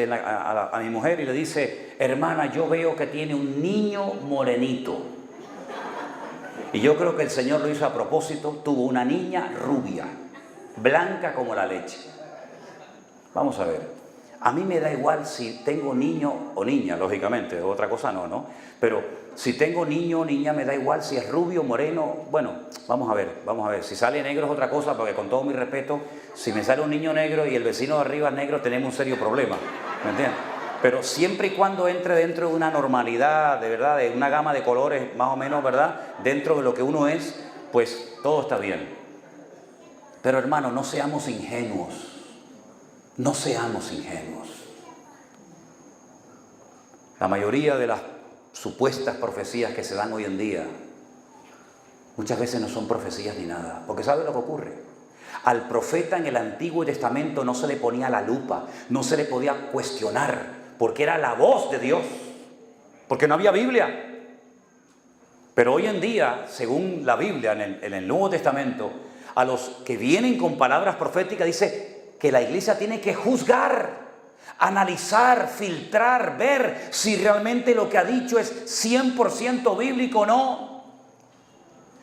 [SPEAKER 1] a mi mujer y le dice, hermana, yo veo que tiene un niño morenito. Y yo creo que el Señor lo hizo a propósito. Tuvo una niña rubia, blanca como la leche. Vamos a ver. A mí me da igual si tengo niño o niña, lógicamente, otra cosa no. Pero si tengo niño o niña me da igual si es rubio, moreno. Bueno, vamos a ver. Si sale negro es otra cosa, porque con todo mi respeto, si me sale un niño negro y el vecino de arriba es negro, tenemos un serio problema. ¿Me entiendes? Pero siempre y cuando entre dentro de una normalidad, de verdad, de una gama de colores más o menos, ¿verdad? Dentro de lo que uno es, pues todo está bien. Pero hermano, no seamos ingenuos. No seamos ingenuos. La mayoría de las supuestas profecías que se dan hoy en día Muchas veces no son profecías ni nada, porque ¿sabe lo que ocurre? Al profeta en el Antiguo Testamento no se le ponía la lupa, no se le podía cuestionar, porque era la voz de Dios, porque no había Biblia. Pero hoy en día, según la Biblia, en el Nuevo Testamento, a los que vienen con palabras proféticas dice que la iglesia tiene que juzgar, analizar, filtrar, ver si realmente lo que ha dicho es 100% bíblico o no.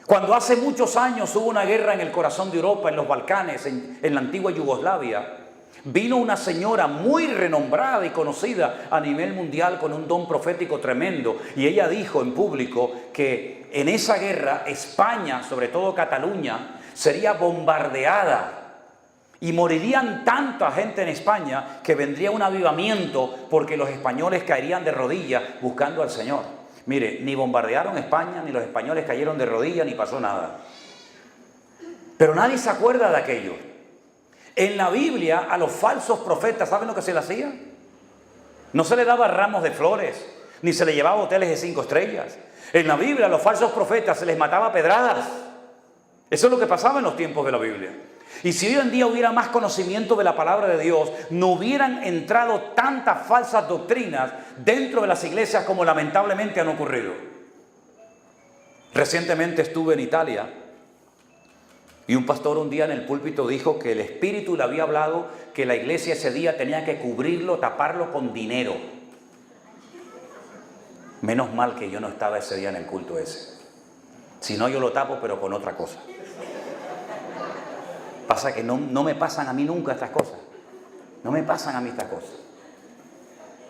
[SPEAKER 1] Cuando hace muchos años hubo una guerra en el corazón de Europa, en los Balcanes, en la antigua Yugoslavia, vino una señora muy renombrada y conocida a nivel mundial con un don profético tremendo, y ella dijo en público que en esa guerra España, sobre todo Cataluña, sería bombardeada y morirían tanta gente en España que vendría un avivamiento porque los españoles caerían de rodillas buscando al Señor. Mire, ni bombardearon España, ni los españoles cayeron de rodillas, ni pasó nada. Pero nadie se acuerda de aquello. En la Biblia a los falsos profetas, ¿saben lo que se les hacía? No se les daba ramos de flores, ni se les llevaba hoteles de 5 estrellas. En la Biblia a los falsos profetas se les mataba a pedradas. Eso es lo que pasaba en los tiempos de la Biblia. Y si hoy en día hubiera más conocimiento de la palabra de Dios, no hubieran entrado tantas falsas doctrinas dentro de las iglesias como lamentablemente han ocurrido. Recientemente estuve en Italia y un pastor un día en el púlpito dijo que el Espíritu le había hablado que la iglesia ese día tenía que cubrirlo, taparlo con dinero. Menos mal que yo no estaba ese día en el culto ese. Si no, yo lo tapo, pero con otra cosa. Pasa que no me pasan a mí nunca estas cosas. No me pasan a mí estas cosas.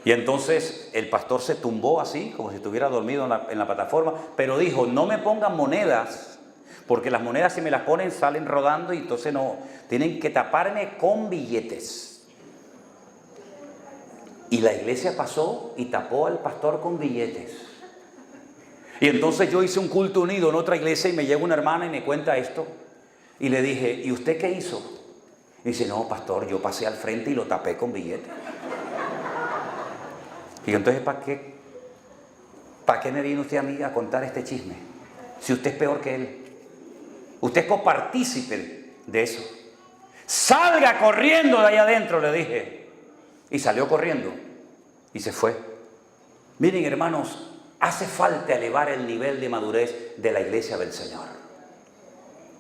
[SPEAKER 1] Y entonces el pastor se tumbó así, como si estuviera dormido en la plataforma, pero dijo, no me pongan monedas, porque las monedas si me las ponen salen rodando y entonces no, tienen que taparme con billetes. Y la iglesia pasó y tapó al pastor con billetes. Y entonces yo hice un culto unido en otra iglesia y me llega una hermana y me cuenta esto. Y le dije, ¿y usted qué hizo? Y dice, no, pastor, yo pasé al frente y lo tapé con billetes. Y yo, entonces, ¿para qué me viene usted a mí a contar este chisme? Si usted es peor que él. Usted es copartícipe de eso. Salga corriendo de allá adentro, le dije. Y salió corriendo y se fue. Miren, hermanos, hace falta elevar el nivel de madurez de la iglesia del Señor.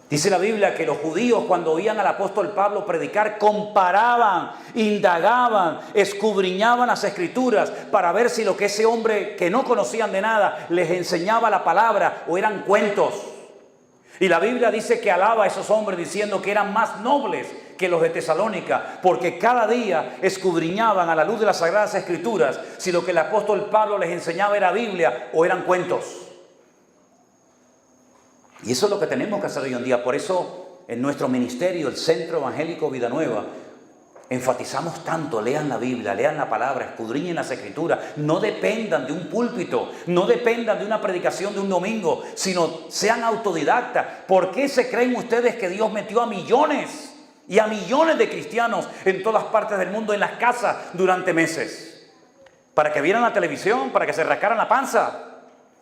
[SPEAKER 1] Dice la Biblia que los judíos cuando oían al apóstol Pablo predicar comparaban, indagaban, escudriñaban las escrituras para ver si lo que ese hombre que no conocían de nada les enseñaba la palabra o eran cuentos. Y la Biblia dice que alaba a esos hombres diciendo que eran más nobles que los de Tesalónica, porque cada día escudriñaban a la luz de las Sagradas Escrituras si lo que el apóstol Pablo les enseñaba era Biblia o eran cuentos. Y eso es lo que tenemos que hacer hoy en día. Por eso en nuestro ministerio, el Centro Evangélico Vida Nueva, enfatizamos tanto, lean la Biblia, lean la palabra, escudriñen las Escrituras, no dependan de un púlpito, no dependan de una predicación de un domingo, sino sean autodidactas. ¿Por qué se creen ustedes que Dios metió a millones y a millones de cristianos en todas partes del mundo en las casas durante meses? ¿Para que vieran la televisión? ¿Para que se rascaran la panza?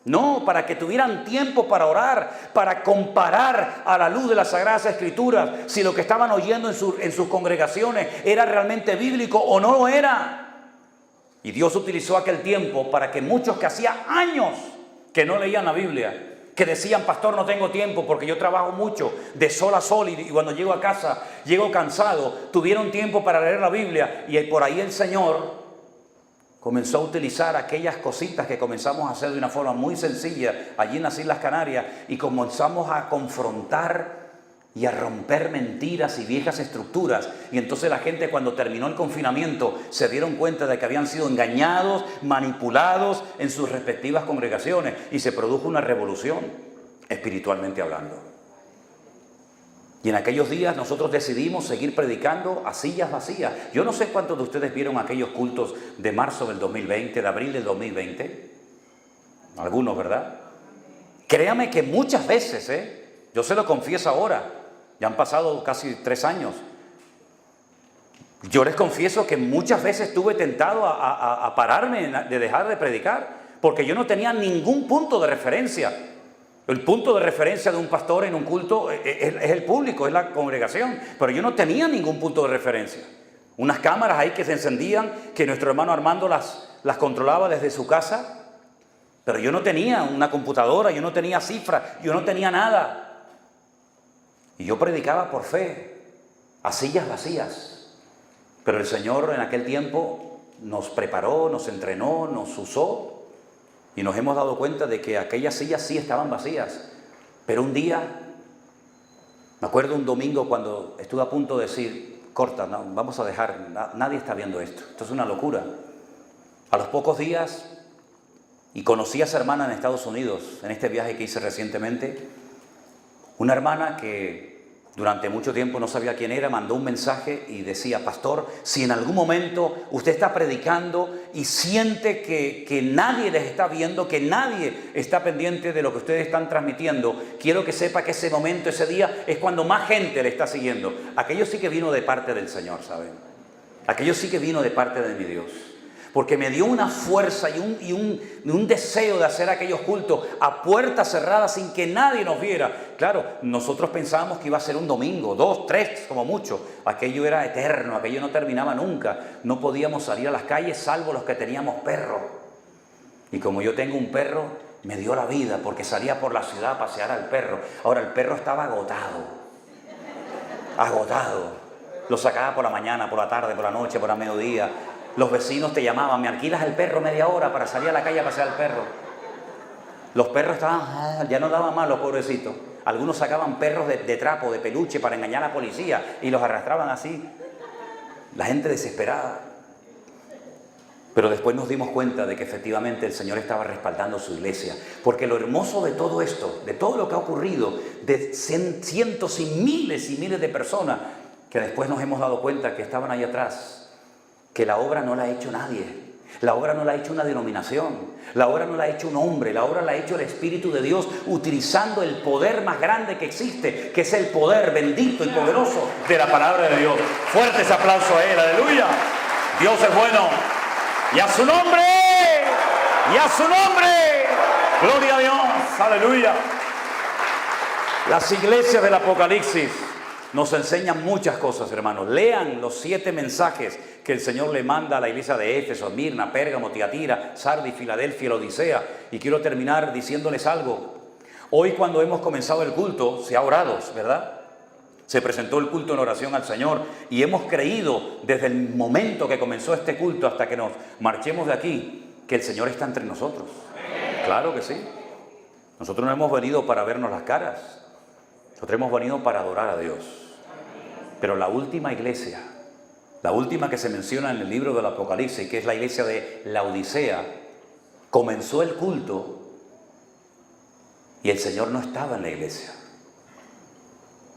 [SPEAKER 1] No, para que tuvieran tiempo para orar, para comparar a la luz de las Sagradas Escrituras si lo que estaban oyendo en sus congregaciones era realmente bíblico o no lo era. Y Dios utilizó aquel tiempo para que muchos que hacía años que no leían la Biblia, que decían, pastor, no tengo tiempo porque yo trabajo mucho de sol a sol y cuando llego a casa llego cansado, tuvieron tiempo para leer la Biblia y por ahí el Señor comenzó a utilizar aquellas cositas que comenzamos a hacer de una forma muy sencilla allí en las Islas Canarias y comenzamos a confrontar y a romper mentiras y viejas estructuras. Y entonces la gente cuando terminó el confinamiento se dieron cuenta de que habían sido engañados, manipulados en sus respectivas congregaciones y se produjo una revolución espiritualmente hablando. Y en aquellos días nosotros decidimos seguir predicando a sillas vacías. Yo no sé cuántos de ustedes vieron aquellos cultos de marzo del 2020, de abril del 2020. Algunos, ¿verdad? Créame que muchas veces, yo se lo confieso ahora, ya han pasado casi 3 años. Yo les confieso que muchas veces estuve tentado a pararme de dejar de predicar, porque yo no tenía ningún punto de referencia. El punto de referencia de un pastor en un culto es el público, es la congregación. Pero yo no tenía ningún punto de referencia. Unas cámaras ahí que se encendían, que nuestro hermano Armando las controlaba desde su casa. Pero yo no tenía una computadora, yo no tenía cifras, yo no tenía nada. Y yo predicaba por fe, a sillas vacías. Pero el Señor en aquel tiempo nos preparó, nos entrenó, nos usó. Y nos hemos dado cuenta de que aquellas sillas sí estaban vacías. Pero un día, me acuerdo un domingo cuando estuve a punto de decir, corta, no, vamos a dejar, nadie está viendo esto. Esto es una locura. A los pocos días, y conocí a esa hermana en Estados Unidos, en este viaje que hice recientemente, una hermana que durante mucho tiempo no sabía quién era, mandó un mensaje y decía, pastor, si en algún momento usted está predicando y siente que nadie les está viendo, que nadie está pendiente de lo que ustedes están transmitiendo, quiero que sepa que ese momento, ese día, es cuando más gente le está siguiendo. Aquello sí que vino de parte del Señor, ¿saben? Aquello sí que vino de parte de mi Dios. Porque me dio una fuerza y un deseo de hacer aquellos cultos a puertas cerradas sin que nadie nos viera. Claro, nosotros pensábamos que iba a ser un domingo, 2, 3, como mucho. Aquello era eterno, aquello no terminaba nunca. No podíamos salir a las calles salvo los que teníamos perro. Y como yo tengo un perro, me dio la vida porque salía por la ciudad a pasear al perro. Ahora, el perro estaba agotado. Agotado. Lo sacaba por la mañana, por la tarde, por la noche, por la mediodía. Los vecinos te llamaban, ¿me alquilas el perro media hora para salir a la calle a pasear al perro? Los perros estaban, ya no daban más los pobrecitos. Algunos sacaban perros de trapo, de peluche para engañar a la policía y los arrastraban así. La gente desesperada. Pero después nos dimos cuenta de que efectivamente el Señor estaba respaldando su iglesia. Porque lo hermoso de todo esto, de todo lo que ha ocurrido, de cientos y miles de personas, que después nos hemos dado cuenta que estaban ahí atrás, que la obra no la ha hecho nadie, la obra no la ha hecho una denominación, la obra no la ha hecho un hombre, la obra la ha hecho el Espíritu de Dios utilizando el poder más grande que existe, que es el poder bendito y poderoso de la palabra de Dios. Fuerte ese aplauso a Él, aleluya. Dios es bueno y a su nombre, y a su nombre, gloria a Dios, aleluya. Las iglesias del Apocalipsis nos enseñan muchas cosas, hermanos. Lean los 7 mensajes que el Señor le manda a la iglesia de Éfeso, Mirna, Pérgamo, Tiatira, Sardis, Filadelfia, Odisea. Y quiero terminar diciéndoles algo. Hoy cuando hemos comenzado el culto, se ha orado, ¿verdad? Se presentó el culto en oración al Señor y hemos creído desde el momento que comenzó este culto hasta que nos marchemos de aquí, que el Señor está entre nosotros. Claro que sí. Nosotros no hemos venido para vernos las caras. Nosotros hemos venido para adorar a Dios. Pero la última iglesia, la última que se menciona en el libro del Apocalipsis, que es la iglesia de Laodicea, comenzó el culto y el Señor no estaba en la iglesia.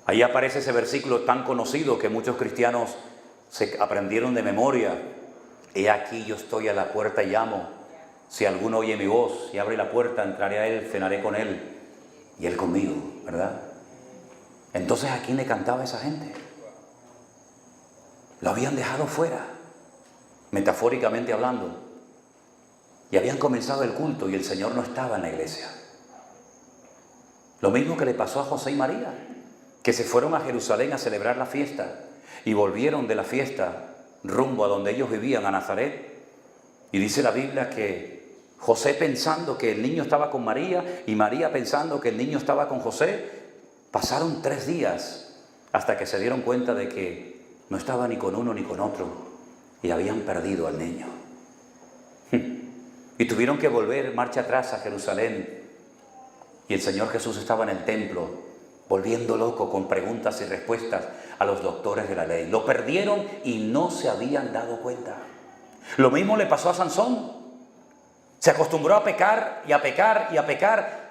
[SPEAKER 1] Ahí aparece ese versículo tan conocido que muchos cristianos se aprendieron de memoria. He aquí yo estoy a la puerta y llamo. Si alguno oye mi voz y abre la puerta, entraré a él, cenaré con él y él conmigo, ¿verdad? Entonces, ¿a quién le cantaba esa gente? Lo habían dejado fuera, metafóricamente hablando. Y habían comenzado el culto y el Señor no estaba en la iglesia. Lo mismo que le pasó a José y María, que se fueron a Jerusalén a celebrar la fiesta y volvieron de la fiesta rumbo a donde ellos vivían, a Nazaret. Y dice la Biblia que José pensando que el niño estaba con María y María pensando que el niño estaba con José, pasaron 3 días hasta que se dieron cuenta de que no estaba ni con uno ni con otro y habían perdido al niño. Y tuvieron que volver marcha atrás a Jerusalén. Y el Señor Jesús estaba en el templo, volviendo loco con preguntas y respuestas a los doctores de la ley. Lo perdieron y no se habían dado cuenta. Lo mismo le pasó a Sansón. Se acostumbró a pecar y a pecar y a pecar,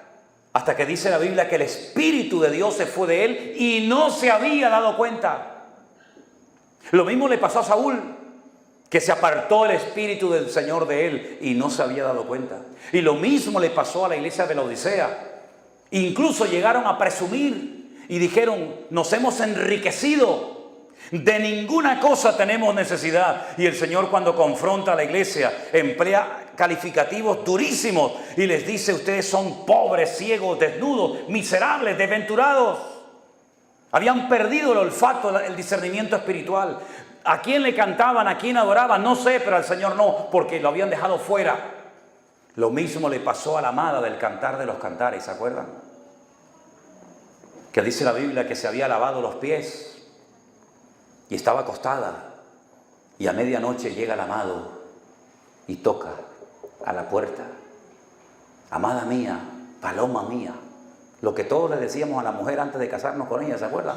[SPEAKER 1] hasta que dice la Biblia que el Espíritu de Dios se fue de él y no se había dado cuenta. Lo mismo le pasó a Saúl, que se apartó el Espíritu del Señor de él y no se había dado cuenta. Y lo mismo le pasó a la iglesia de Laodicea. Incluso llegaron a presumir y dijeron, nos hemos enriquecido, de ninguna cosa tenemos necesidad. Y el Señor, cuando confronta a la iglesia, emplea calificativos durísimos y les dice: ustedes son pobres, ciegos, desnudos, miserables, desventurados. Habían perdido el olfato, el discernimiento espiritual. ¿A quién le cantaban? ¿A quién adoraban? No sé, pero al Señor no, porque lo habían dejado fuera. Lo mismo le pasó a la amada del Cantar de los Cantares, ¿se acuerdan? Que dice la Biblia que se había lavado los pies y estaba acostada, y a medianoche llega el amado y toca a la puerta. Amada mía, paloma mía, lo que todos le decíamos a la mujer antes de casarnos con ella, ¿se acuerdan?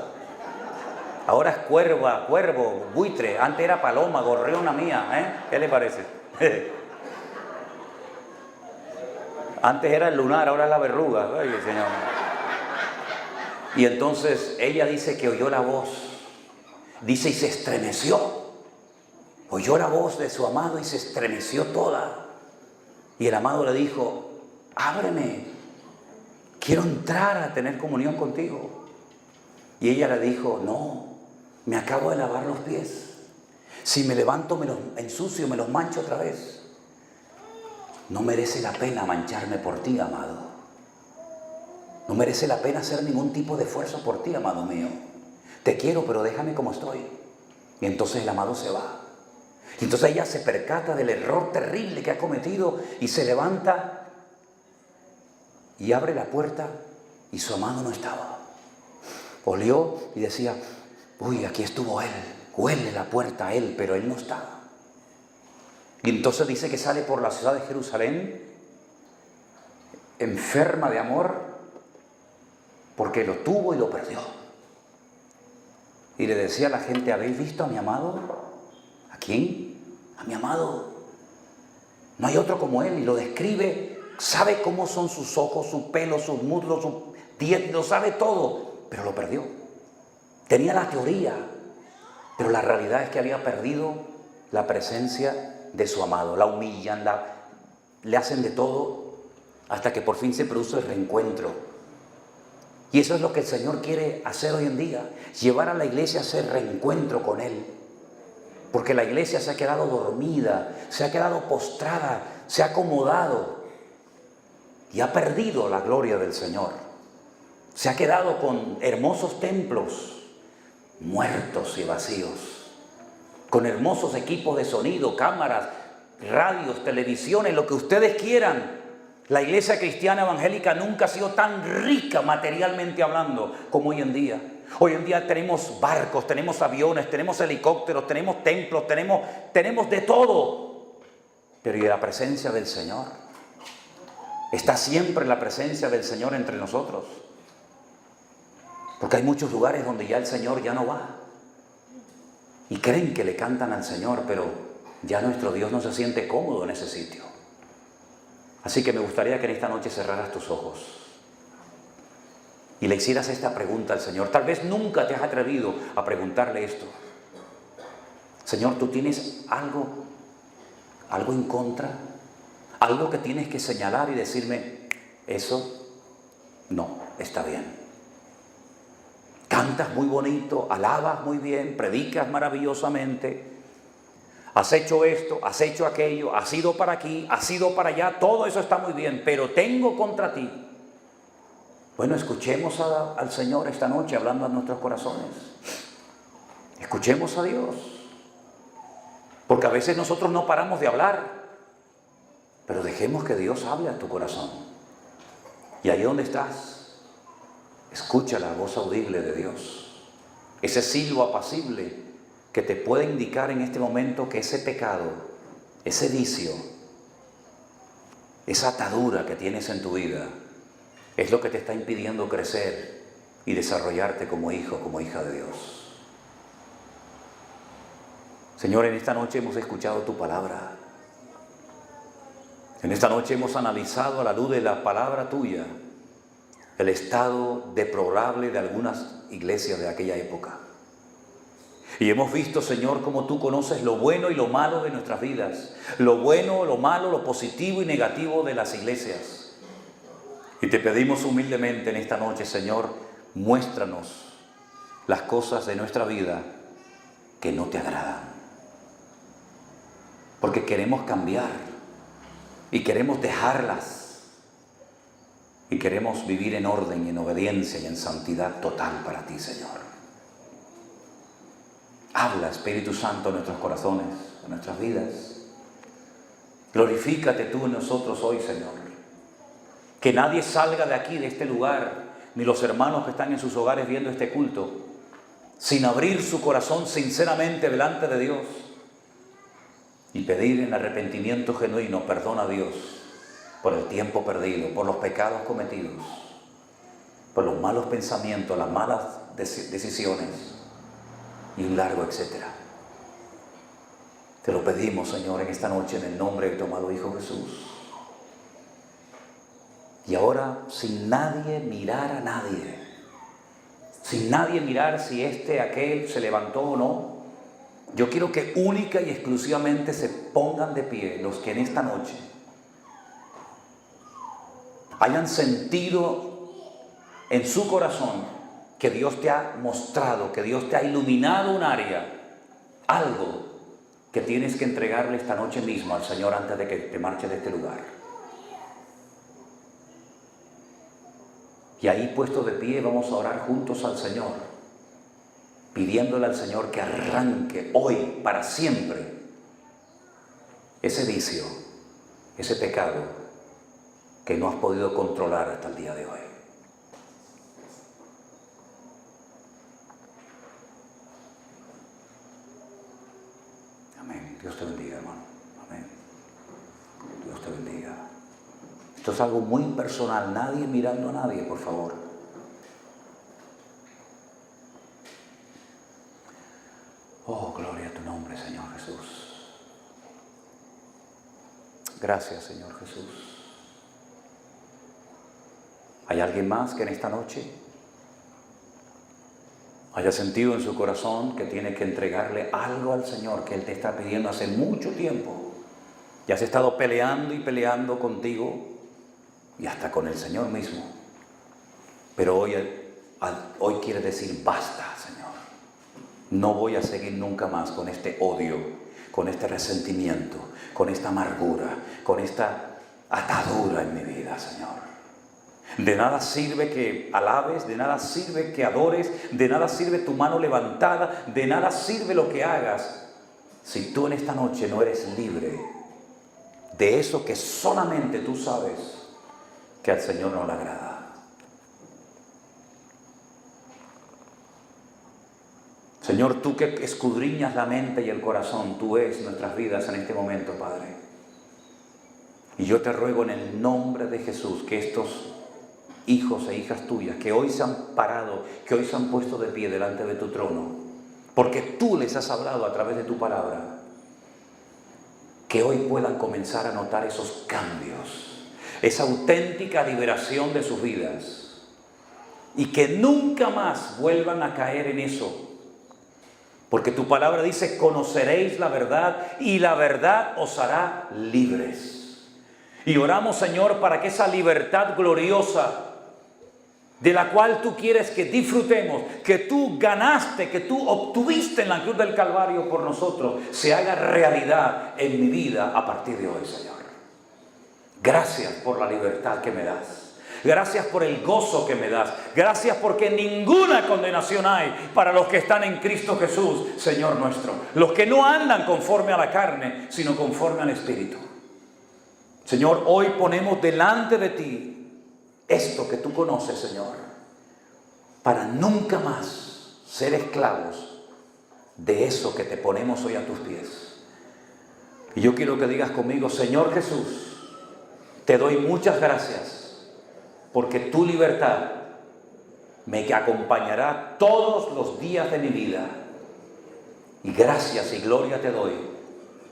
[SPEAKER 1] Ahora es cuerva, cuervo, buitre, antes era paloma, gorriona mía, ¿eh? ¿Qué le parece? Antes era el lunar, ahora es la verruga. Ay, Señor. Y entonces ella dice que oyó la voz. Dice, y se estremeció. Oyó la voz de su amado y se estremeció toda. Y el amado le dijo: ábreme, quiero entrar a tener comunión contigo. Y ella le dijo: no, me acabo de lavar los pies. Si me levanto me los ensucio, me los mancho otra vez. No merece la pena mancharme por ti, amado. No merece la pena hacer ningún tipo de esfuerzo por ti, amado mío. Te quiero, pero déjame como estoy. Y entonces el amado se va. Y entonces ella se percata del error terrible que ha cometido y se levanta y abre la puerta y su amado no estaba. Olió y decía: uy, aquí estuvo él. Huele la puerta a él, pero él no estaba. Y entonces dice que sale por la ciudad de Jerusalén enferma de amor, porque lo tuvo y lo perdió. Y le decía a la gente: ¿habéis visto a mi amado? ¿A quién? A mi amado. No hay otro como él. Y lo describe, sabe cómo son sus ojos, su pelo, sus muslos, sus dientes, lo sabe todo, pero lo perdió. Tenía la teoría, pero la realidad es que había perdido la presencia de su amado. La humillan, le hacen de todo, hasta que por fin se produce el reencuentro. Y eso es lo que el Señor quiere hacer hoy en día: llevar a la iglesia a hacer reencuentro con Él. Porque la iglesia se ha quedado dormida, se ha quedado postrada, se ha acomodado y ha perdido la gloria del Señor. Se ha quedado con hermosos templos muertos y vacíos, con hermosos equipos de sonido, cámaras, radios, televisiones, lo que ustedes quieran. La iglesia cristiana evangélica nunca ha sido tan rica materialmente hablando como hoy en día. Hoy en día tenemos barcos, tenemos aviones, tenemos helicópteros, tenemos templos, tenemos de todo. Pero ¿y la presencia del Señor? ¿Está siempre la presencia del Señor entre nosotros? Porque hay muchos lugares donde ya el Señor ya no va. Y creen que le cantan al Señor, pero ya nuestro Dios no se siente cómodo en ese sitio. Así que me gustaría que en esta noche cerraras tus ojos y le hicieras esta pregunta al Señor. Tal vez nunca te has atrevido a preguntarle esto. Señor, ¿tú tienes algo en contra? Algo que tienes que señalar y decirme: eso no está bien. Cantas muy bonito, alabas muy bien, predicas maravillosamente, has hecho esto, has hecho aquello, has ido para aquí, has ido para allá, todo eso está muy bien, pero tengo contra ti. Bueno, escuchemos al Señor esta noche hablando a nuestros corazones. Escuchemos a Dios, porque a veces nosotros no paramos de hablar, pero dejemos que Dios hable a tu corazón. Y ahí donde estás, escucha la voz audible de Dios, ese silbo apacible que te puede indicar en este momento que ese pecado, ese vicio, esa atadura que tienes en tu vida es lo que te está impidiendo crecer y desarrollarte como hijo, como hija de Dios. Señor, en esta noche hemos escuchado tu palabra. En esta noche hemos analizado a la luz de la palabra tuya el estado deplorable de algunas iglesias de aquella época. Y hemos visto, Señor, cómo tú conoces lo bueno y lo malo de nuestras vidas, lo bueno, lo malo, lo positivo y negativo de las iglesias. Y te pedimos humildemente en esta noche, Señor, muéstranos las cosas de nuestra vida que no te agradan. Porque queremos cambiar, y queremos dejarlas y queremos vivir en orden y en obediencia y en santidad total para ti, Señor. Habla, Espíritu Santo, en nuestros corazones, en nuestras vidas. Glorifícate tú en nosotros hoy, Señor. Que nadie salga de aquí, de este lugar, ni los hermanos que están en sus hogares viendo este culto, sin abrir su corazón sinceramente delante de Dios y pedir en arrepentimiento genuino perdón a Dios por el tiempo perdido, por los pecados cometidos, por los malos pensamientos, las malas decisiones y un largo etcétera. Te lo pedimos, Señor, en esta noche, en el nombre de tu amado Hijo Jesús. Y ahora, sin nadie mirar a nadie, sin nadie mirar si aquel se levantó o no, yo quiero que única y exclusivamente se pongan de pie los que en esta noche hayan sentido en su corazón que Dios te ha mostrado, que Dios te ha iluminado un área, algo que tienes que entregarle esta noche mismo al Señor antes de que te marches de este lugar. Y ahí puesto de pie vamos a orar juntos al Señor, pidiéndole al Señor que arranque hoy para siempre ese vicio, ese pecado que no has podido controlar hasta el día de hoy. Amén. Dios te bendiga, hermano. Amén. Dios te bendiga. Esto es algo muy personal, nadie mirando a nadie, por favor. Oh, gloria a tu nombre, Señor Jesús. Gracias, Señor Jesús. ¿Hay alguien más que en esta noche haya sentido en su corazón que tiene que entregarle algo al Señor que Él te está pidiendo hace mucho tiempo? Ya has estado peleando y peleando contigo y hasta con el Señor mismo. Pero hoy quiere decir basta, Señor. No voy a seguir nunca más con este odio, con este resentimiento, con esta amargura, con esta atadura en mi vida, Señor. De nada sirve que alabes, de nada sirve que adores, de nada sirve tu mano levantada, de nada sirve lo que hagas si tú en esta noche no eres libre de eso que solamente tú sabes que al Señor no le agrada. Señor, tú que escudriñas la mente y el corazón, tú ves nuestras vidas en este momento, Padre. Y yo te ruego en el nombre de Jesús que estos hijos e hijas tuyas que hoy se han parado, que hoy se han puesto de pie delante de tu trono, porque tú les has hablado a través de tu palabra, que hoy puedan comenzar a notar esos cambios, esa auténtica liberación de sus vidas, y que nunca más vuelvan a caer en eso, porque tu palabra dice: conoceréis la verdad y la verdad os hará libres. Y oramos, Señor, para que esa libertad gloriosa de la cual tú quieres que disfrutemos, que tú ganaste, que tú obtuviste en la cruz del Calvario por nosotros, se haga realidad en mi vida a partir de hoy, Señor. Gracias por la libertad que me das. Gracias por el gozo que me das. Gracias porque ninguna condenación hay para los que están en Cristo Jesús, Señor nuestro. Los que no andan conforme a la carne, sino conforme al Espíritu. Señor, hoy ponemos delante de ti esto que tú conoces, Señor, para nunca más ser esclavos de eso que te ponemos hoy a tus pies. Y yo quiero que digas conmigo: Señor Jesús, te doy muchas gracias, porque tu libertad me acompañará todos los días de mi vida. Y gracias y gloria te doy,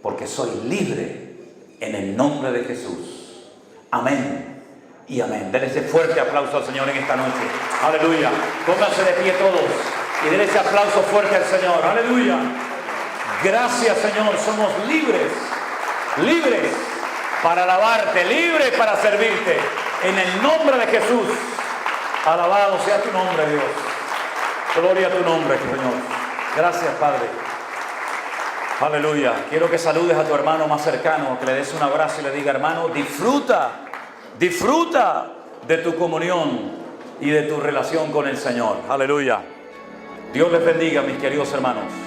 [SPEAKER 1] porque soy libre en el nombre de Jesús. Amén y amén. Denle ese fuerte aplauso al Señor en esta noche. Aleluya. Pónganse de pie todos y denle ese aplauso fuerte al Señor. Aleluya. Gracias, Señor. Somos libres, libres para alabarte, libres para servirte. En el nombre de Jesús. Alabado sea tu nombre, Dios. Gloria a tu nombre, Señor. Gracias, Padre. Aleluya. Quiero que saludes a tu hermano más cercano, que le des un abrazo y le diga, hermano, disfruta de tu comunión y de tu relación con el Señor. Aleluya. Dios les bendiga, mis queridos hermanos.